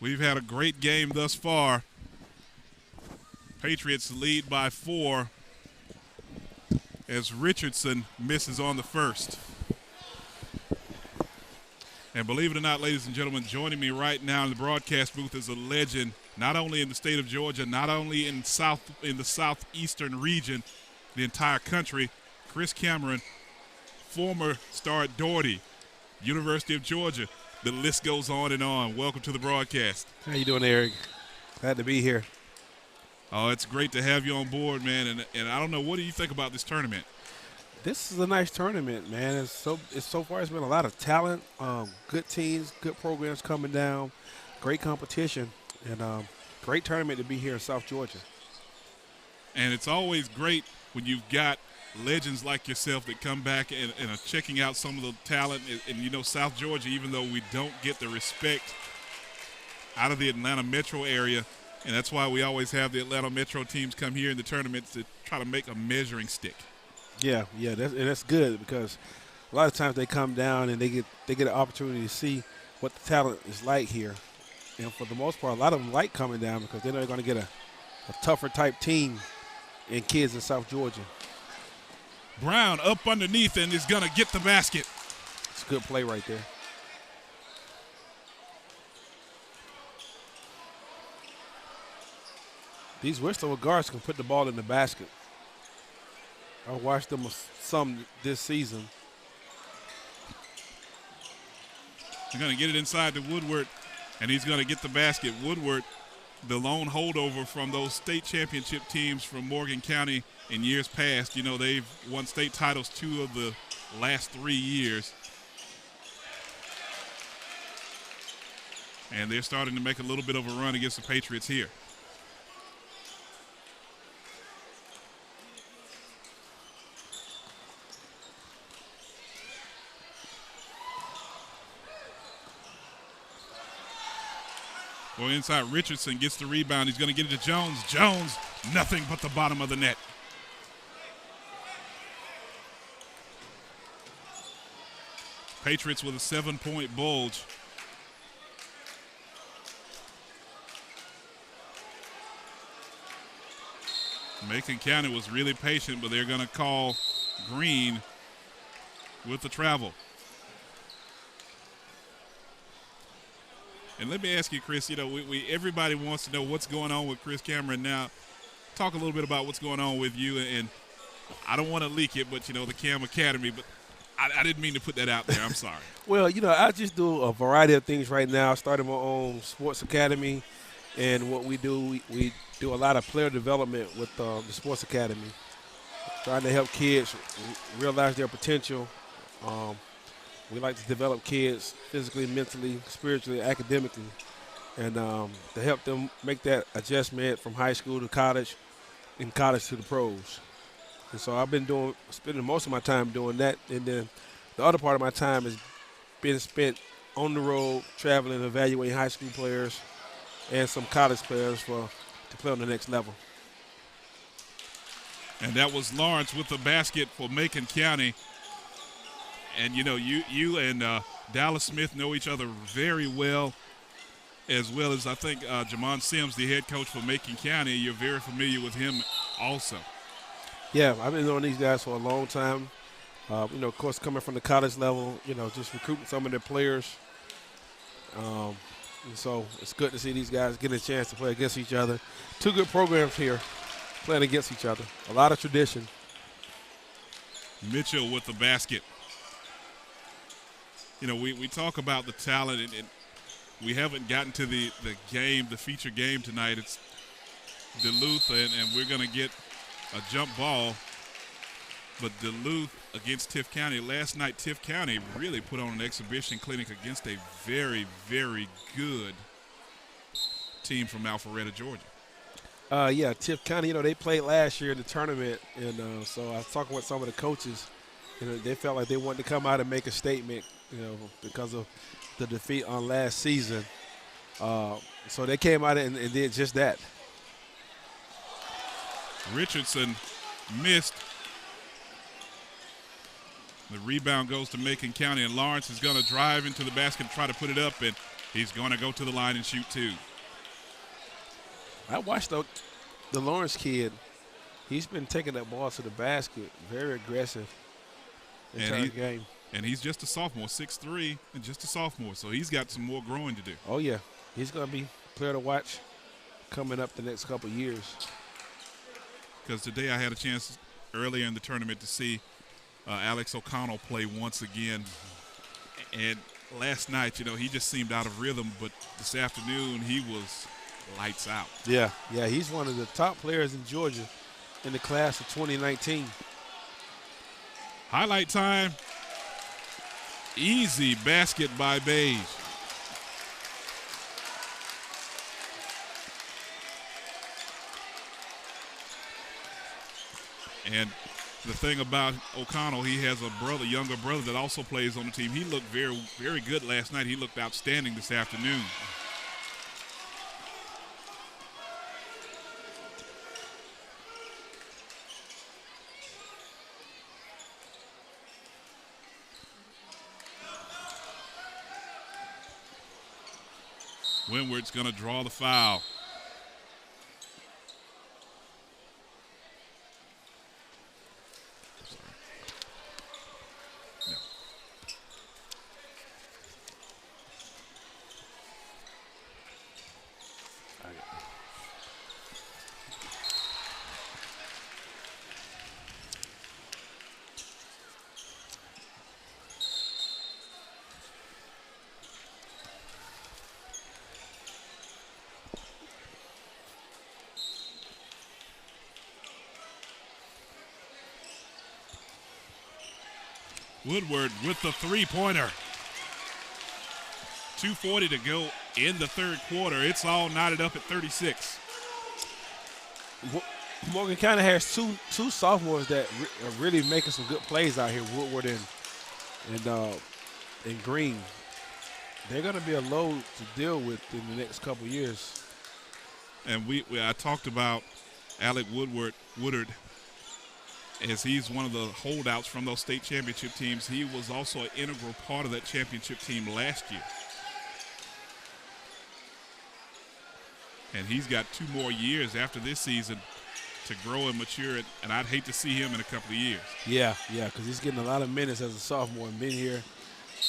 We've had a great game thus far. Patriots lead by 4 as Richardson misses on the first. And believe it or not, ladies and gentlemen, joining me right now in the broadcast booth is a legend, not only in the state of Georgia, not only in the southeastern region, the entire country. Chris Cameron, former star at Doherty, University of Georgia. The list goes on and on. Welcome to the broadcast. How you doing, Eric? Glad to be here. Oh, it's great to have you on board, man. And I don't know, what do you think about this tournament? This is a nice tournament, man. So far it's been a lot of talent, good teams, good programs coming down, great competition, and great tournament to be here in South Georgia. And it's always great when you've got legends like yourself that come back and are checking out some of the talent. And you know, South Georgia, even though we don't get the respect out of the Atlanta metro area, and that's why we always have the Atlanta metro teams come here in the tournaments to try to make a measuring stick. Yeah, that's good, because a lot of times they come down and they get an opportunity to see what the talent is like here. And for the most part, a lot of them like coming down because they know they're going to get a tougher type team and kids in South Georgia. Brown up underneath and is going to get the basket. It's a good play right there. These Westover guards can put the ball in the basket. I watched them some this season. They're going to get it inside to Woodward, and he's going to get the basket. Woodward, the lone holdover from those state championship teams from Morgan County in years past. You know, they've won state titles 2 of the last 3 years. And they're starting to make a little bit of a run against the Patriots here. Well, inside, Richardson gets the rebound. He's going to get it to Jones. Jones, nothing but the bottom of the net. Patriots with a 7-point bulge. Macon County was really patient, but they're going to call Green with the travel. And let me ask you, Chris, you know, everybody wants to know what's going on with Chris Cameron now. Talk a little bit about what's going on with you, and I don't want to leak it, but, you know, the Cam Academy, but I didn't mean to put that out there. I'm sorry. Well, you know, I just do a variety of things right now. I started my own sports academy, and what we do, we do a lot of player development with the sports academy, trying to help kids realize their potential. We like to develop kids physically, mentally, spiritually, academically, and to help them make that adjustment from high school to college and college to the pros. And so I've been spending most of my time doing that, and then the other part of my time is being spent on the road, traveling, evaluating high school players and some college players to play on the next level. And that was Lawrence with the basket for Macon County. And, you know, you and Dallas Smith know each other very well as I think Jamon Sims, the head coach for Macon County. You're very familiar with him also. Yeah, I've been knowing these guys for a long time. You know, of course, coming from the college level, you know, just recruiting some of their players. And so it's good to see these guys get a chance to play against each other. 2 good programs here playing against each other. A lot of tradition. Mitchell with the basket. You know, we talk about the talent, and we haven't gotten to the game, the feature game tonight. It's Duluth, and we're going to get a jump ball. But Duluth against Tift County. Last night, Tift County really put on an exhibition clinic against a very, very good team from Alpharetta, Georgia. Yeah, Tift County, you know, they played last year in the tournament, and so I was talking with some of the coaches. You know, they felt like they wanted to come out and make a statement, you know, because of the defeat on last season. So they came out and did just that. Richardson missed. The rebound goes to Macon County, and Lawrence is going to drive into the basket and try to put it up, and he's going to go to the line and shoot 2. I watched the Lawrence kid. He's been taking that ball to the basket, very aggressive entire game. And he's just a sophomore, 6'3", and just a sophomore, so he's got some more growing to do. Oh, yeah. He's going to be a player to watch coming up the next couple of years. Because today I had a chance earlier in the tournament to see Alex O'Connell play once again. And last night, you know, he just seemed out of rhythm, but this afternoon he was lights out. Yeah, he's one of the top players in Georgia in the class of 2019. Highlight time. Easy basket by Beige. And the thing about O'Connell, he has a younger brother that also plays on the team. He looked very, very good last night. He looked outstanding this afternoon. Windward's going to draw the foul. Woodward with the three-pointer. 2:40 to go in the third quarter. It's all knotted up at 36. Morgan County has two sophomores that are really making some good plays out here, Woodward and Green. They're going to be a load to deal with in the next couple years. And I talked about Alec Woodward, as he's one of the holdouts from those state championship teams. He was also an integral part of that championship team last year. And he's got 2 more years after this season to grow and mature, and I'd hate to see him in a couple of years. Yeah, because he's getting a lot of minutes as a sophomore and been here.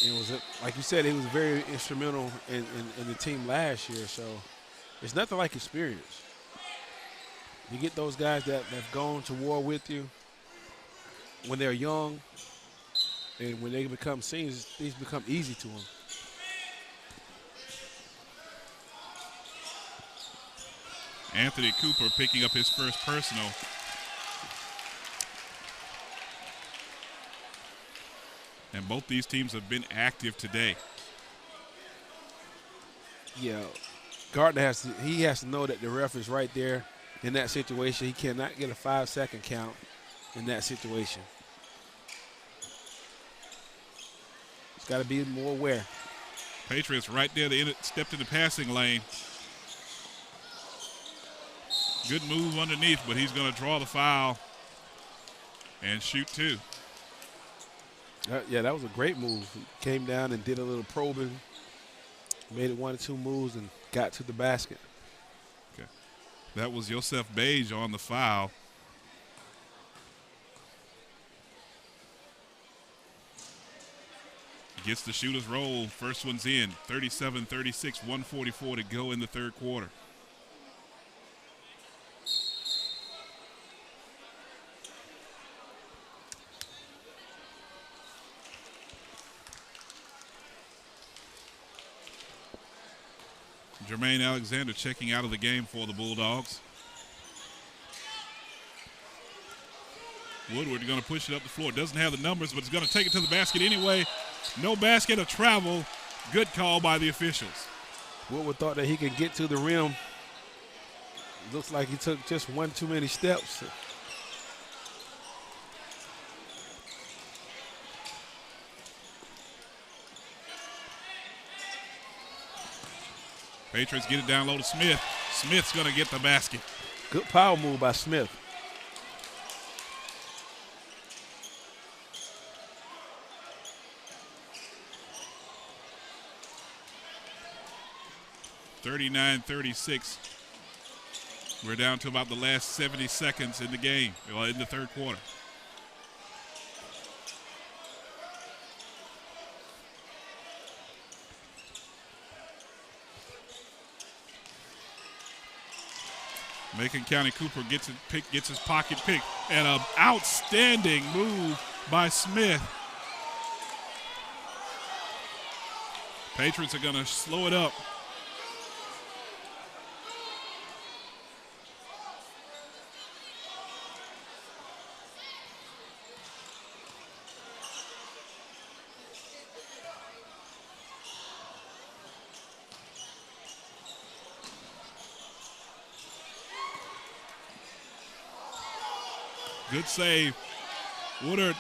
And it was, like you said, he was very instrumental in the team last year. So it's nothing like experience. You get those guys that have gone to war with you when they're young, and when they become seniors, things become easy to them. Anthony Cooper picking up his first personal. And both these teams have been active today. Yeah, Gardner has to know that the ref is right there in that situation. He cannot get a 5-second count in that situation. He's got to be more aware. Patriots right there. They stepped in the passing lane. Good move underneath, but he's going to draw the foul and shoot 2. Yeah, that was a great move. He came down and did a little probing, made it 1 or 2 moves, and got to the basket. Okay. That was Joseph Beige on the foul. Gets the shooter's roll. First one's in. 37-36, 1:44 to go in the third quarter. Jermaine Alexander checking out of the game for the Bulldogs. Woodward going to push it up the floor. Doesn't have the numbers, but he's going to take it to the basket anyway. No basket, a travel. Good call by the officials. Woodward thought that he could get to the rim. Looks like he took just 1 too many steps. Patriots get it down low to Smith. Smith's going to get the basket. Good power move by Smith. (39-36). We're down to about the last 70 seconds in the game, in the third quarter. Macon County Cooper gets his pocket pick, and an outstanding move by Smith. Patriots are going to slow it up. Good save. Woodard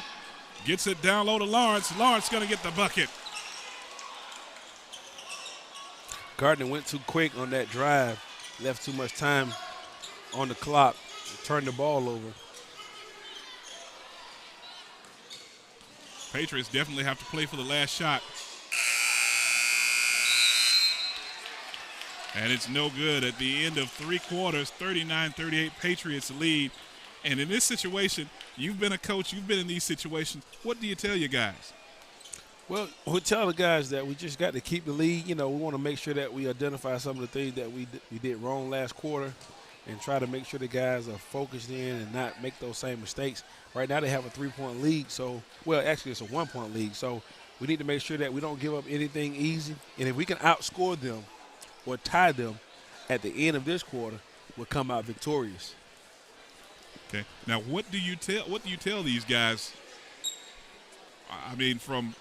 gets it down low to Lawrence. Lawrence going to get the bucket. Gardner went too quick on that drive, left too much time on the clock, turned the ball over. Patriots definitely have to play for the last shot. And it's no good. At the end of 3 quarters, 39-38, Patriots lead. And in this situation, you've been a coach, you've been in these situations. What do you tell your guys? Well, we tell the guys that we just got to keep the lead. You know, we want to make sure that we identify some of the things that we did wrong last quarter and try to make sure the guys are focused in and not make those same mistakes. Right now they have a 3-point lead. So, well, actually it's a 1-point lead. So we need to make sure that we don't give up anything easy. And if we can outscore them or tie them at the end of this quarter, we'll come out victorious. Okay. Now, what do you tell these guys I mean, from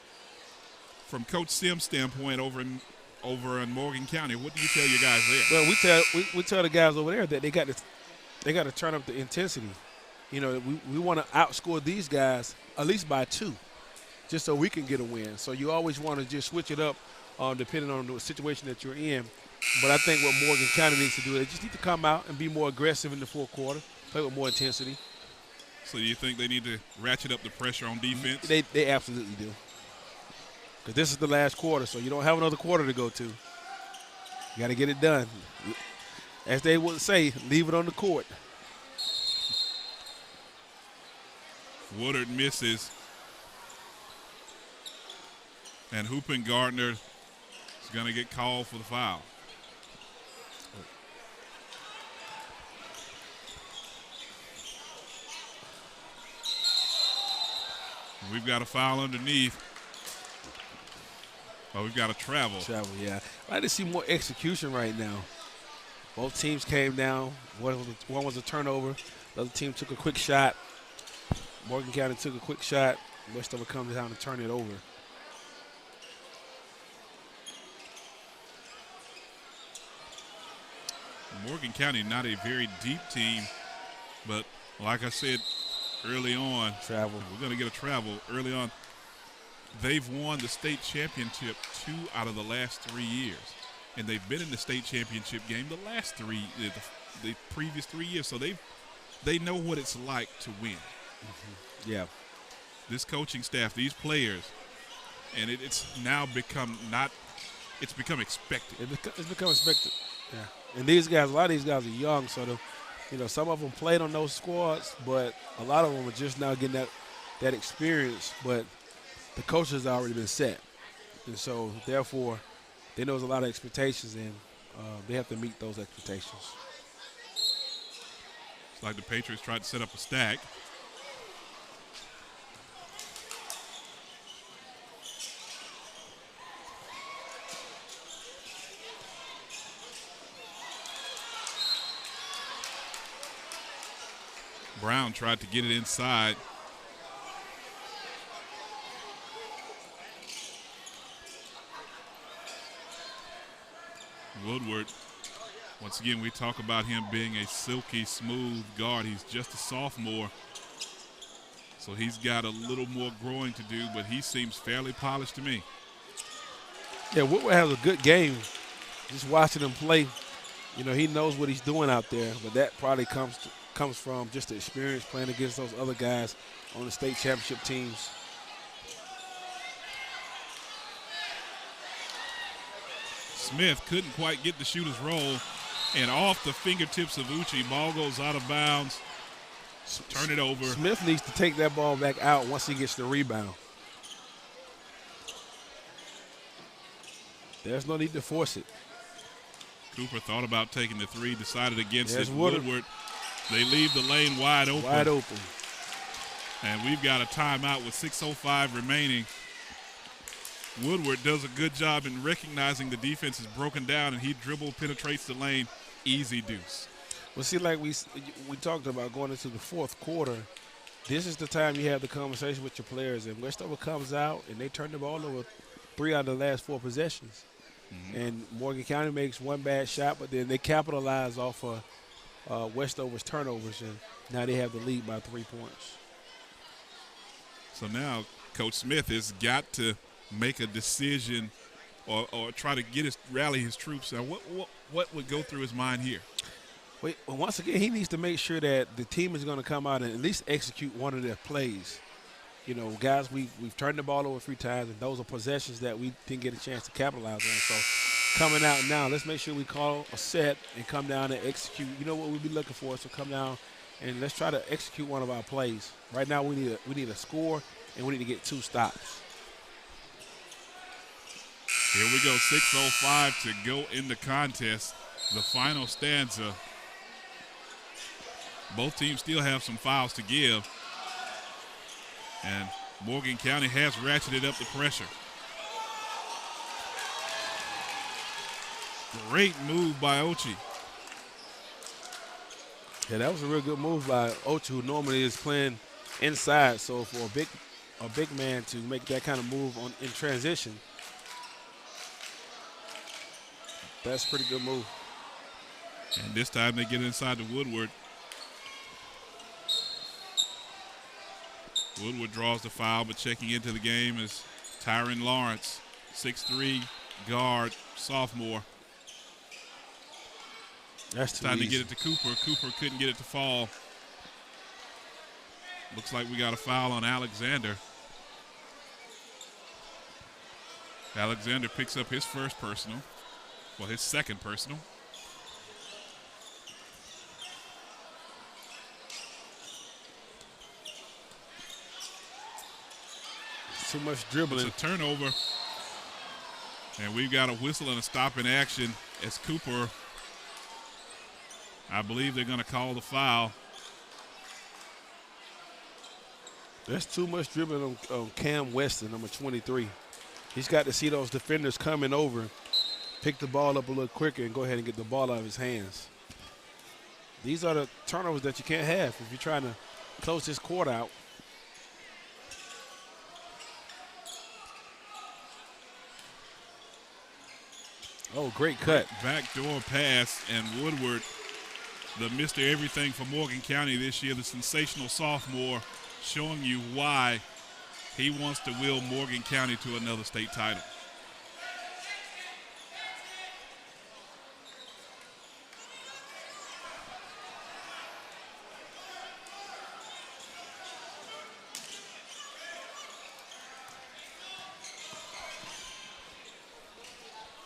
Coach Sim's standpoint over in Morgan County, what do you tell your guys there? Well, we tell the guys over there that they got to turn up the intensity. You know, we want to outscore these guys at least by 2, just so we can get a win. So you always want to just switch it up depending on the situation that you're in. But I think what Morgan County needs to do, they just need to come out and be more aggressive in the fourth quarter, play with more intensity. So you think they need to ratchet up the pressure on defense? They absolutely do. Because this is the last quarter, so you don't have another quarter to go to. You got to get it done. As they would say, leave it on the court. Woodard misses. And Hoopin Gardner is going to get called for the foul. We've got a foul underneath. Oh, we've got a travel. Travel, yeah. I'd like to see more execution right now. Both teams came down. One was a turnover. The other team took a quick shot. Morgan County took a quick shot. Westover comes down to turn it over. Morgan County, not a very deep team, but like I said early on, travel. We're going to get a travel early on. They've won the state championship 2 out of the last 3 years, and they've been in the state championship game the previous 3 years. So they know what it's like to win. Mm-hmm. Yeah. This coaching staff, these players, and it's now become it's become expected. It's become expected. Yeah. And these guys, a lot of these guys are young, so some of them played on those squads, but a lot of them are just now getting that experience. But the coaches have already been set, and so therefore, they know there's a lot of expectations, and they have to meet those expectations. It's like the Patriots tried to set up a stack. Brown tried to get it inside. Woodward, once again, we talk about him being a silky smooth guard. He's just a sophomore, so he's got a little more growing to do, but he seems fairly polished to me. Yeah, Woodward has a good game. Just watching him play, he knows what he's doing out there, but that probably comes from just the experience playing against those other guys on the state championship teams. Smith couldn't quite get the shooter's roll, and off the fingertips of Uche, ball goes out of bounds. Turn it over. Smith needs to take that ball back out once he gets the rebound. There's no need to force it. Cooper thought about taking the three, decided against There's it. Woodward. They leave the lane wide open. Wide open. And we've got a timeout with 6:05 remaining. Woodward does a good job in recognizing the defense is broken down, and he penetrates the lane, easy deuce. Well, see, like we talked about going into the fourth quarter, this is the time you have the conversation with your players, and Westover comes out, and they turn the ball over 3 out of the last 4 possessions. Mm-hmm. And Morgan County makes one bad shot, but then they capitalize off of Westover's turnovers, and now they have the lead by 3 points. So now Coach Smith has got to make a decision or try to rally his troops. Now, what would go through his mind here? Well, once again, he needs to make sure that the team is going to come out and at least execute one of their plays. Guys, we've turned the ball over 3 times, and those are possessions that we didn't get a chance to capitalize on. So coming out now, let's make sure we call a set and come down and execute. You know what we'll be looking for, so come down and let's try to execute one of our plays. Right now we need a score, and we need to get 2 stops. Here we go, 6:05 to go in the contest. The final stanza. Both teams still have some fouls to give. And Morgan County has ratcheted up the pressure. Great move by Ochi. Yeah, that was a real good move by Ochi, who normally is playing inside. So for a big a big man to make that kind of move in transition. That's a pretty good move. And this time they get inside to Woodward. Woodward draws the foul, but checking into the game is Tyron Lawrence, 6'3", guard, sophomore. That's too time easy. to get it to Cooper. Cooper couldn't get it to fall. Looks like we got a foul on Alexander. Alexander picks up his first personal. Well, his second personal. Too much dribbling. It's a turnover. And we've got a whistle and a stop in action as Cooper, I believe they're going to call the foul. That's too much dribbling on Cam Weston, number 23. He's got to see those defenders coming over, pick the ball up a little quicker, and go ahead and get the ball out of his hands. These are the turnovers that you can't have if you're trying to close this court out. Oh, great cut. Backdoor pass, and Woodward, the Mr. Everything for Morgan County this year, the sensational sophomore, showing you why he wants to will Morgan County to another state title.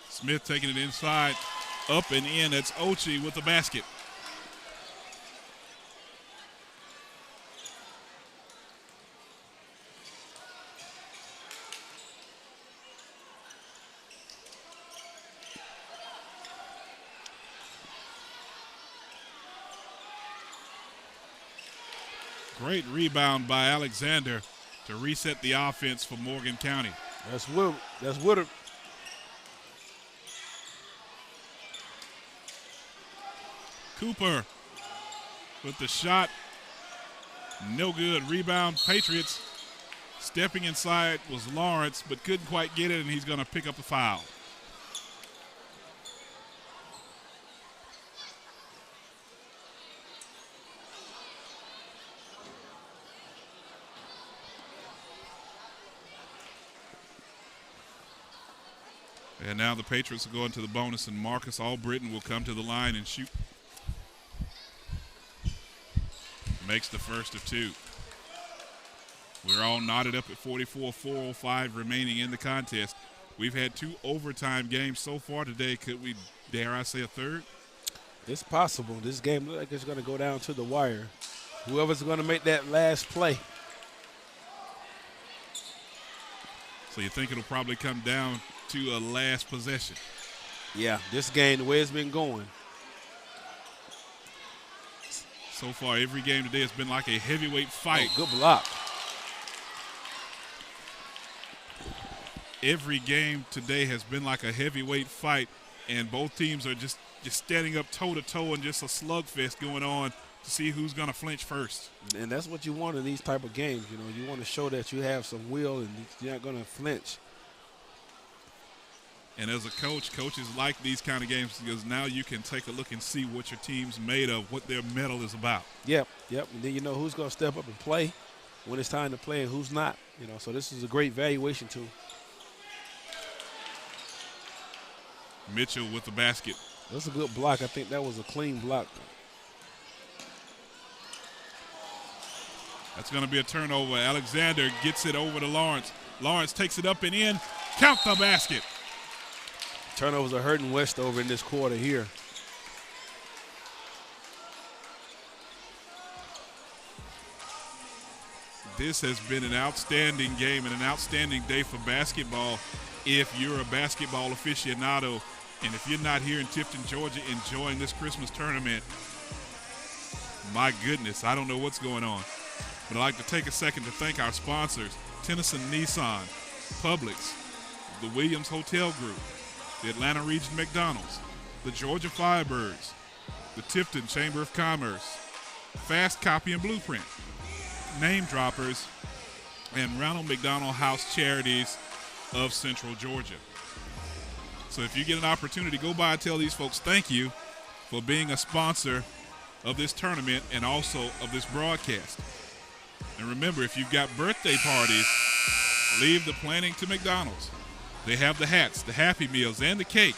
Smith taking it inside, up and in. That's Ochi with the basket. Great rebound by Alexander to reset the offense for Morgan County. That's Woodard. Cooper with the shot. No good. Rebound, Patriots. Stepping inside was Lawrence, but couldn't quite get it, and he's going to pick up a foul. And now the Patriots will go into the bonus, and Marcus Albritton will come to the line and shoot. Makes the first of two. We're all knotted up at 44, 4:05 remaining in the contest. We've had two overtime games so far today. Could we, dare I say, a third? It's possible. This game looks like it's going to go down to the wire. Whoever's going to make that last play. So you think it'll probably come down to a last possession? Yeah, this game, the way it's been going. So far, every game today has been like a heavyweight fight. Oh, good block. Every game today has been like a heavyweight fight, and both teams are just standing up toe-to-toe and just a slugfest going on to see who's going to flinch first. And that's what you want in these type of games. You know, you want to show that you have some will and you're not going to flinch. And as a coach, coaches like these kind of games because now you can take a look and see what your team's made of, what their mettle is about. Yep. And then you know who's going to step up and play when it's time to play and who's not. You know, so this is a great valuation tool. Mitchell with the basket. That's a good block. I think that was a clean block. That's going to be a turnover. Alexander gets it over to Lawrence. Lawrence takes it up and in. Count the basket. Turnovers are hurting Westover in this quarter here. This has been an outstanding game and an outstanding day for basketball if you're a basketball aficionado. And if you're not here in Tifton, Georgia, enjoying this Christmas tournament, my goodness, I don't know what's going on. But I'd like to take a second to thank our sponsors, Tennyson Nissan, Publix, the Williams Hotel Group, the Atlanta Region McDonald's, the Georgia Firebirds, the Tifton Chamber of Commerce, Fast Copy and Blueprint, Name Droppers, and Ronald McDonald House Charities of Central Georgia. So if you get an opportunity, go by and tell these folks thank you for being a sponsor of this tournament and also of this broadcast. And remember, if you've got birthday parties, leave the planning to McDonald's. They have the hats, the Happy Meals, and the cake.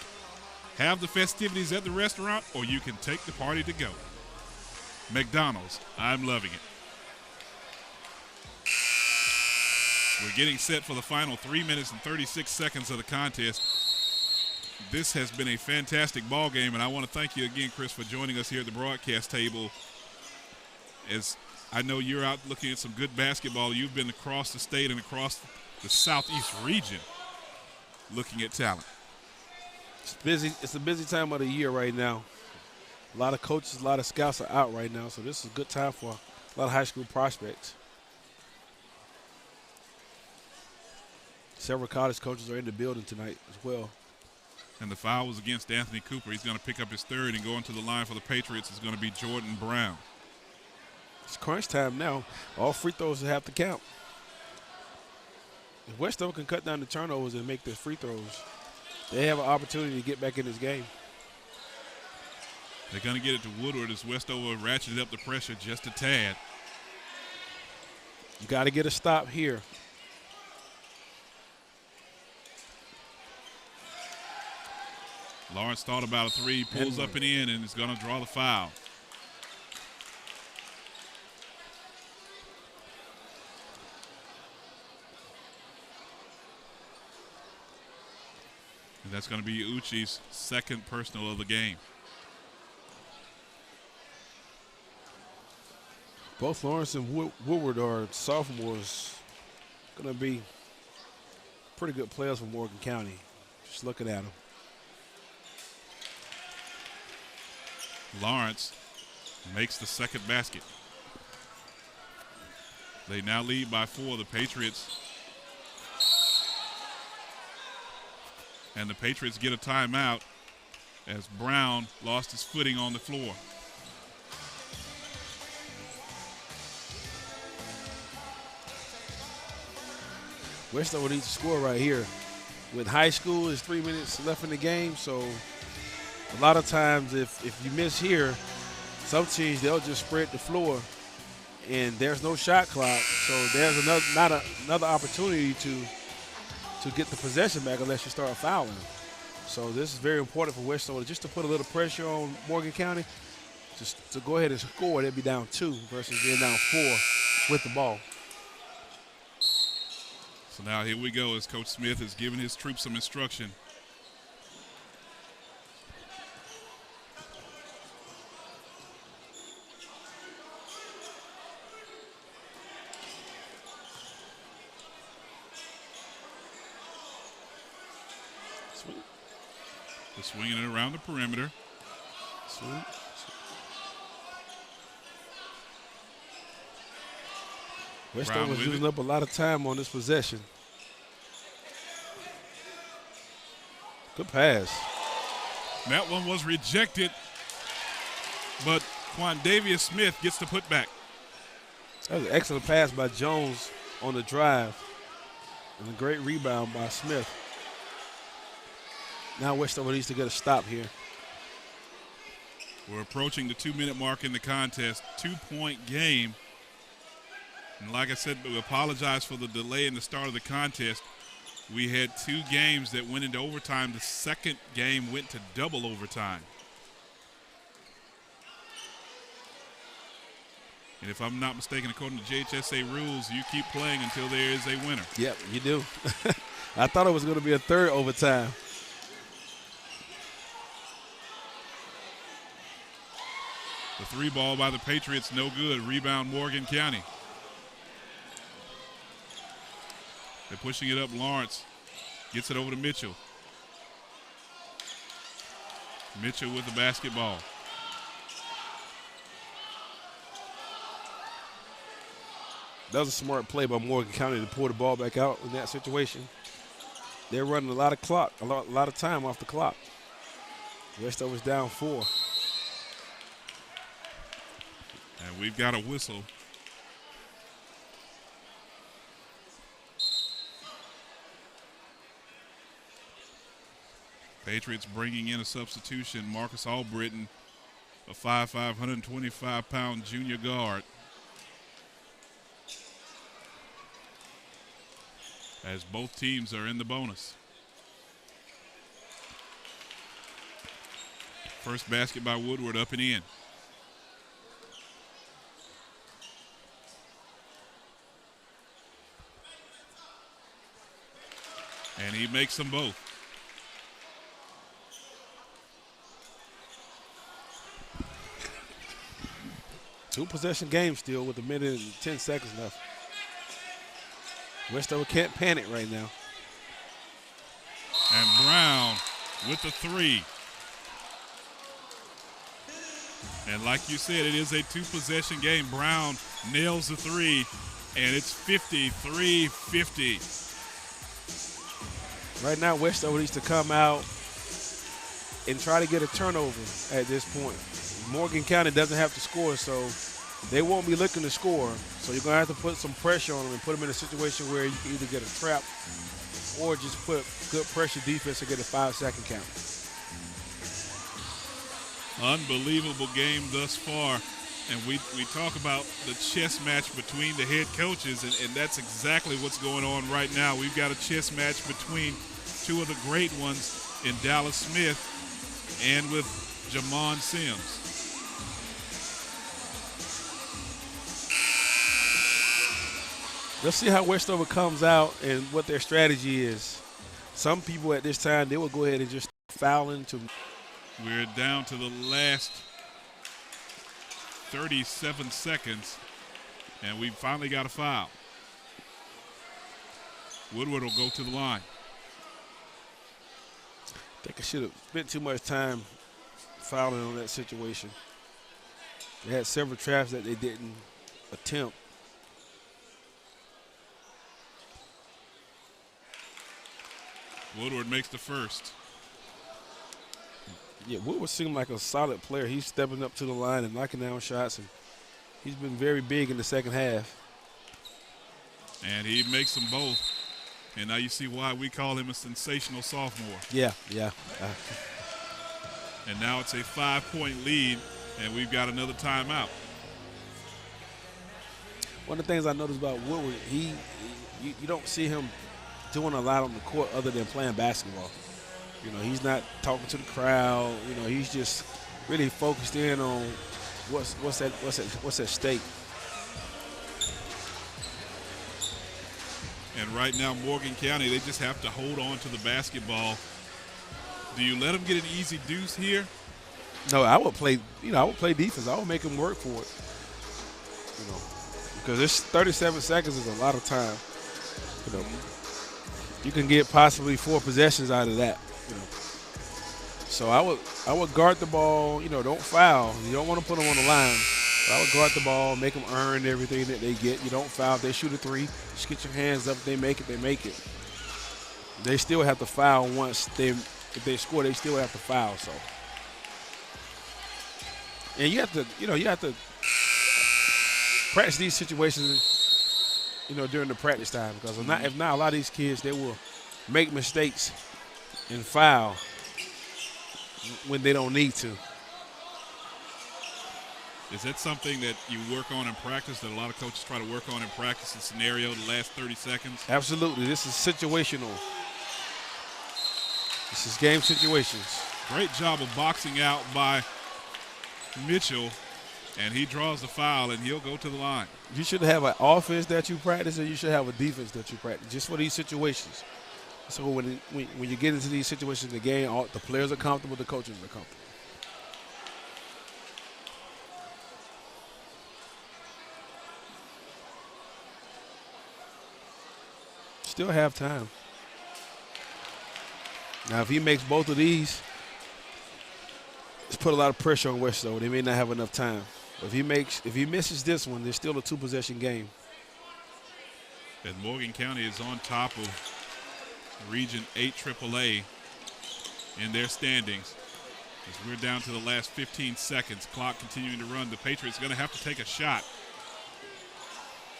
Have the festivities at the restaurant, or you can take the party to go. McDonald's, I'm loving it. We're getting set for the final 3 minutes and 36 seconds of the contest. This has been a fantastic ball game, and I want to thank you again, Chris, for joining us here at the broadcast table. As I know you're out looking at some good basketball. You've been across the state and across the southeast region looking at talent. It's busy. It's a busy time of the year right now. A lot of coaches, a lot of scouts are out right now, so this is a good time for a lot of high school prospects. Several college coaches are in the building tonight as well. And the foul was against Anthony Cooper. He's going to pick up his third, and going to the line for the Patriots is going to be Jordan Brown. It's crunch time now. All free throws have to count. If Westover can cut down the turnovers and make the free throws, they have an opportunity to get back in this game. They're going to get it to Woodward as Westover ratcheted up the pressure just a tad. You got to get a stop here. Lawrence thought about a three, pulls up and in, and is going to draw the foul. And that's going to be Uchi's second personal of the game. Both Lawrence and Woodward are sophomores. Going to be pretty good players for Morgan County. Just looking at them. Lawrence makes the second basket. They now lead by 4, the Patriots. And the Patriots get a timeout as Brown lost his footing on the floor. Westover needs to score right here. With high school, there's 3 minutes left in the game, so a lot of times if you miss here, some teams, they'll just spread the floor, and there's no shot clock, so there's another opportunity to get the possession back unless you start fouling. So this is very important for Westover, just to put a little pressure on Morgan County, just to go ahead and score. They'll be down 2 versus being down 4 with the ball. So now here we go as Coach Smith is giving his troops some instruction. They're swinging it around the perimeter. Sweet. Westover was using up a lot of time on this possession. Good pass. That one was rejected, but Quandavius Smith gets the putback. That was an excellent pass by Jones on the drive. And a great rebound by Smith. Now Westover needs to get a stop here. We're approaching the 2-minute mark in the contest. 2-point game. And like I said, we apologize for the delay in the start of the contest. We had 2 games that went into overtime. The second game went to double overtime. And if I'm not mistaken, according to JHSA rules, you keep playing until there is a winner. Yep, you do. I thought it was going to be a third overtime. The 3 ball by the Patriots, no good. Rebound, Morgan County. They're pushing it up. Lawrence gets it over to Mitchell. Mitchell with the basketball. That was a smart play by Morgan County to pull the ball back out in that situation. They're running a lot of clock, a lot of time off the clock. Westover's down 4. And we've got a whistle. Patriots bringing in a substitution, Marcus Albritton, a 5'5", 125-pound junior guard. As both teams are in the bonus. First basket by Woodward, up and in. And he makes them both. Two-possession game still with a minute and 10 seconds left. Westover can't panic right now. And Brown with the three. And like you said, it is a two-possession game. Brown nails the three, and it's 53-50. Right now, Westover needs to come out and try to get a turnover at this point. Morgan County doesn't have to score, so they won't be looking to score. So you're going to have to put some pressure on them and put them in a situation where you can either get a trap or just put good pressure defense and get a 5-second count. Unbelievable game thus far. And we talk about the chess match between the head coaches, and that's exactly what's going on right now. We've got a chess match between two of the great ones in Dallas Smith and with Jamon Sims. Let's see how Westover comes out and what their strategy is. Some people at this time, they will go ahead and just foul into. We're down to the last 37 seconds, and we finally got a foul. Woodward will go to the line. I think I should have spent too much time fouling on that situation. They had several traps that they didn't attempt. Woodward makes the first. Yeah, Woodward seemed like a solid player. He's stepping up to the line and knocking down shots, and he's been very big in the second half. And he makes them both. And now you see why we call him a sensational sophomore. Yeah. And now it's a 5-point lead, and we've got another timeout. One of the things I noticed about Woodward, you don't see him doing a lot on the court other than playing basketball. You know, he's not talking to the crowd. You know, he's just really focused in on what's at stake. And right now, Morgan County, they just have to hold on to the basketball. Do you let them get an easy deuce here? No, I would play. I would play defense. I would make them work for it. Because this 37 seconds is a lot of time. You can get possibly 4 possessions out of that. So I would guard the ball. Don't foul. You don't want to put them on the line. But I would guard the ball, make them earn everything that they get. You don't foul. If they shoot a 3, just get your hands up. If they make it, they make it. They still have to foul once if they score. They still have to foul. So, and you have to practice these situations. During the practice time, because if not, a lot of these kids, they will make mistakes and foul when they don't need to. Is that something that you work on in practice, that a lot of coaches try to work on in practice, the scenario, the last 30 seconds? Absolutely. This is situational. This is game situations. Great job of boxing out by Mitchell, and he draws the foul, and he'll go to the line. You should have an offense that you practice, and you should have a defense that you practice, just for these situations. So when you get into these situations in the game, the players are comfortable, the coaches are comfortable. Still have time. Now, if he makes both of these, it's put a lot of pressure on Westover. They may not have enough time. If he misses this one, there's still a 2-possession game. And Morgan County is on top of Region 8 AAA in their standings. As we're down to the last 15 seconds, clock continuing to run. The Patriots are going to have to take a shot.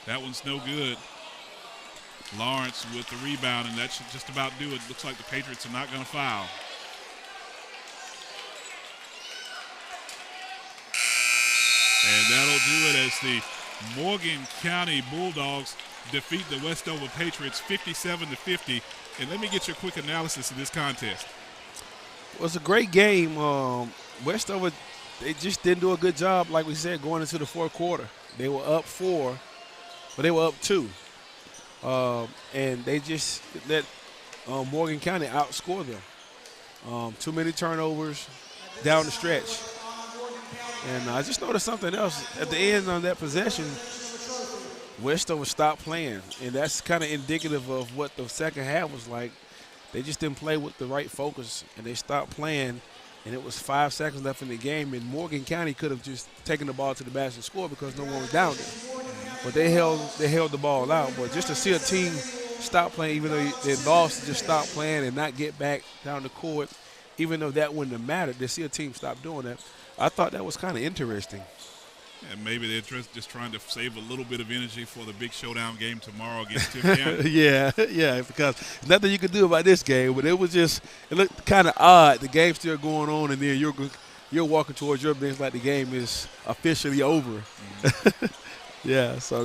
That one's no good. Lawrence with the rebound, and that should just about do it. Looks like the Patriots are not going to foul. And that'll do it as the Morgan County Bulldogs defeat the Westover Patriots 57-50. And let me get your quick analysis of this contest. It was a great game. Westover, they just didn't do a good job, like we said, going into the fourth quarter. They were up 4, but they were up 2. And they just let Morgan County outscore them. Too many turnovers down the stretch. And I just noticed something else. At the end on that possession, Westover stopped playing. And that's kind of indicative of what the second half was like. They just didn't play with the right focus, and they stopped playing. And it was 5 seconds left in the game, and Morgan County could have just taken the ball to the basket and scored because no one was down there. But they held the ball out. But just to see a team stop playing, even though they lost, just stop playing and not get back down the court, even though that wouldn't have mattered, to see a team stop doing that, I thought that was kind of interesting. And maybe they're just trying to save a little bit of energy for the big showdown game tomorrow against Tifton County. yeah, because nothing you could do about this game. But it looked kind of odd. The game's still going on, and then you're walking towards your bench like the game is officially over. Mm-hmm. Yeah, so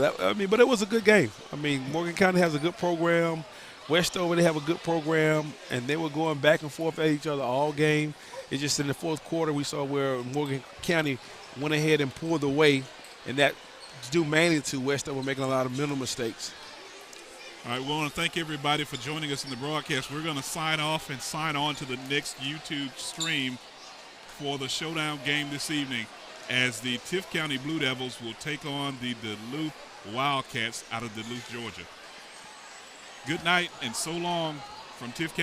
but it was a good game. I mean, Morgan County has a good program. Westover, they have a good program, and they were going back and forth at each other all game. It's just in the fourth quarter we saw where Morgan County went ahead and pulled away, and that's due mainly to Westover making a lot of mental mistakes. All right, we want to thank everybody for joining us in the broadcast. We're going to sign off and sign on to the next YouTube stream for the showdown game this evening, as the Tift County Blue Devils will take on the Duluth Wildcats out of Duluth, Georgia. Good night and so long from Tift County.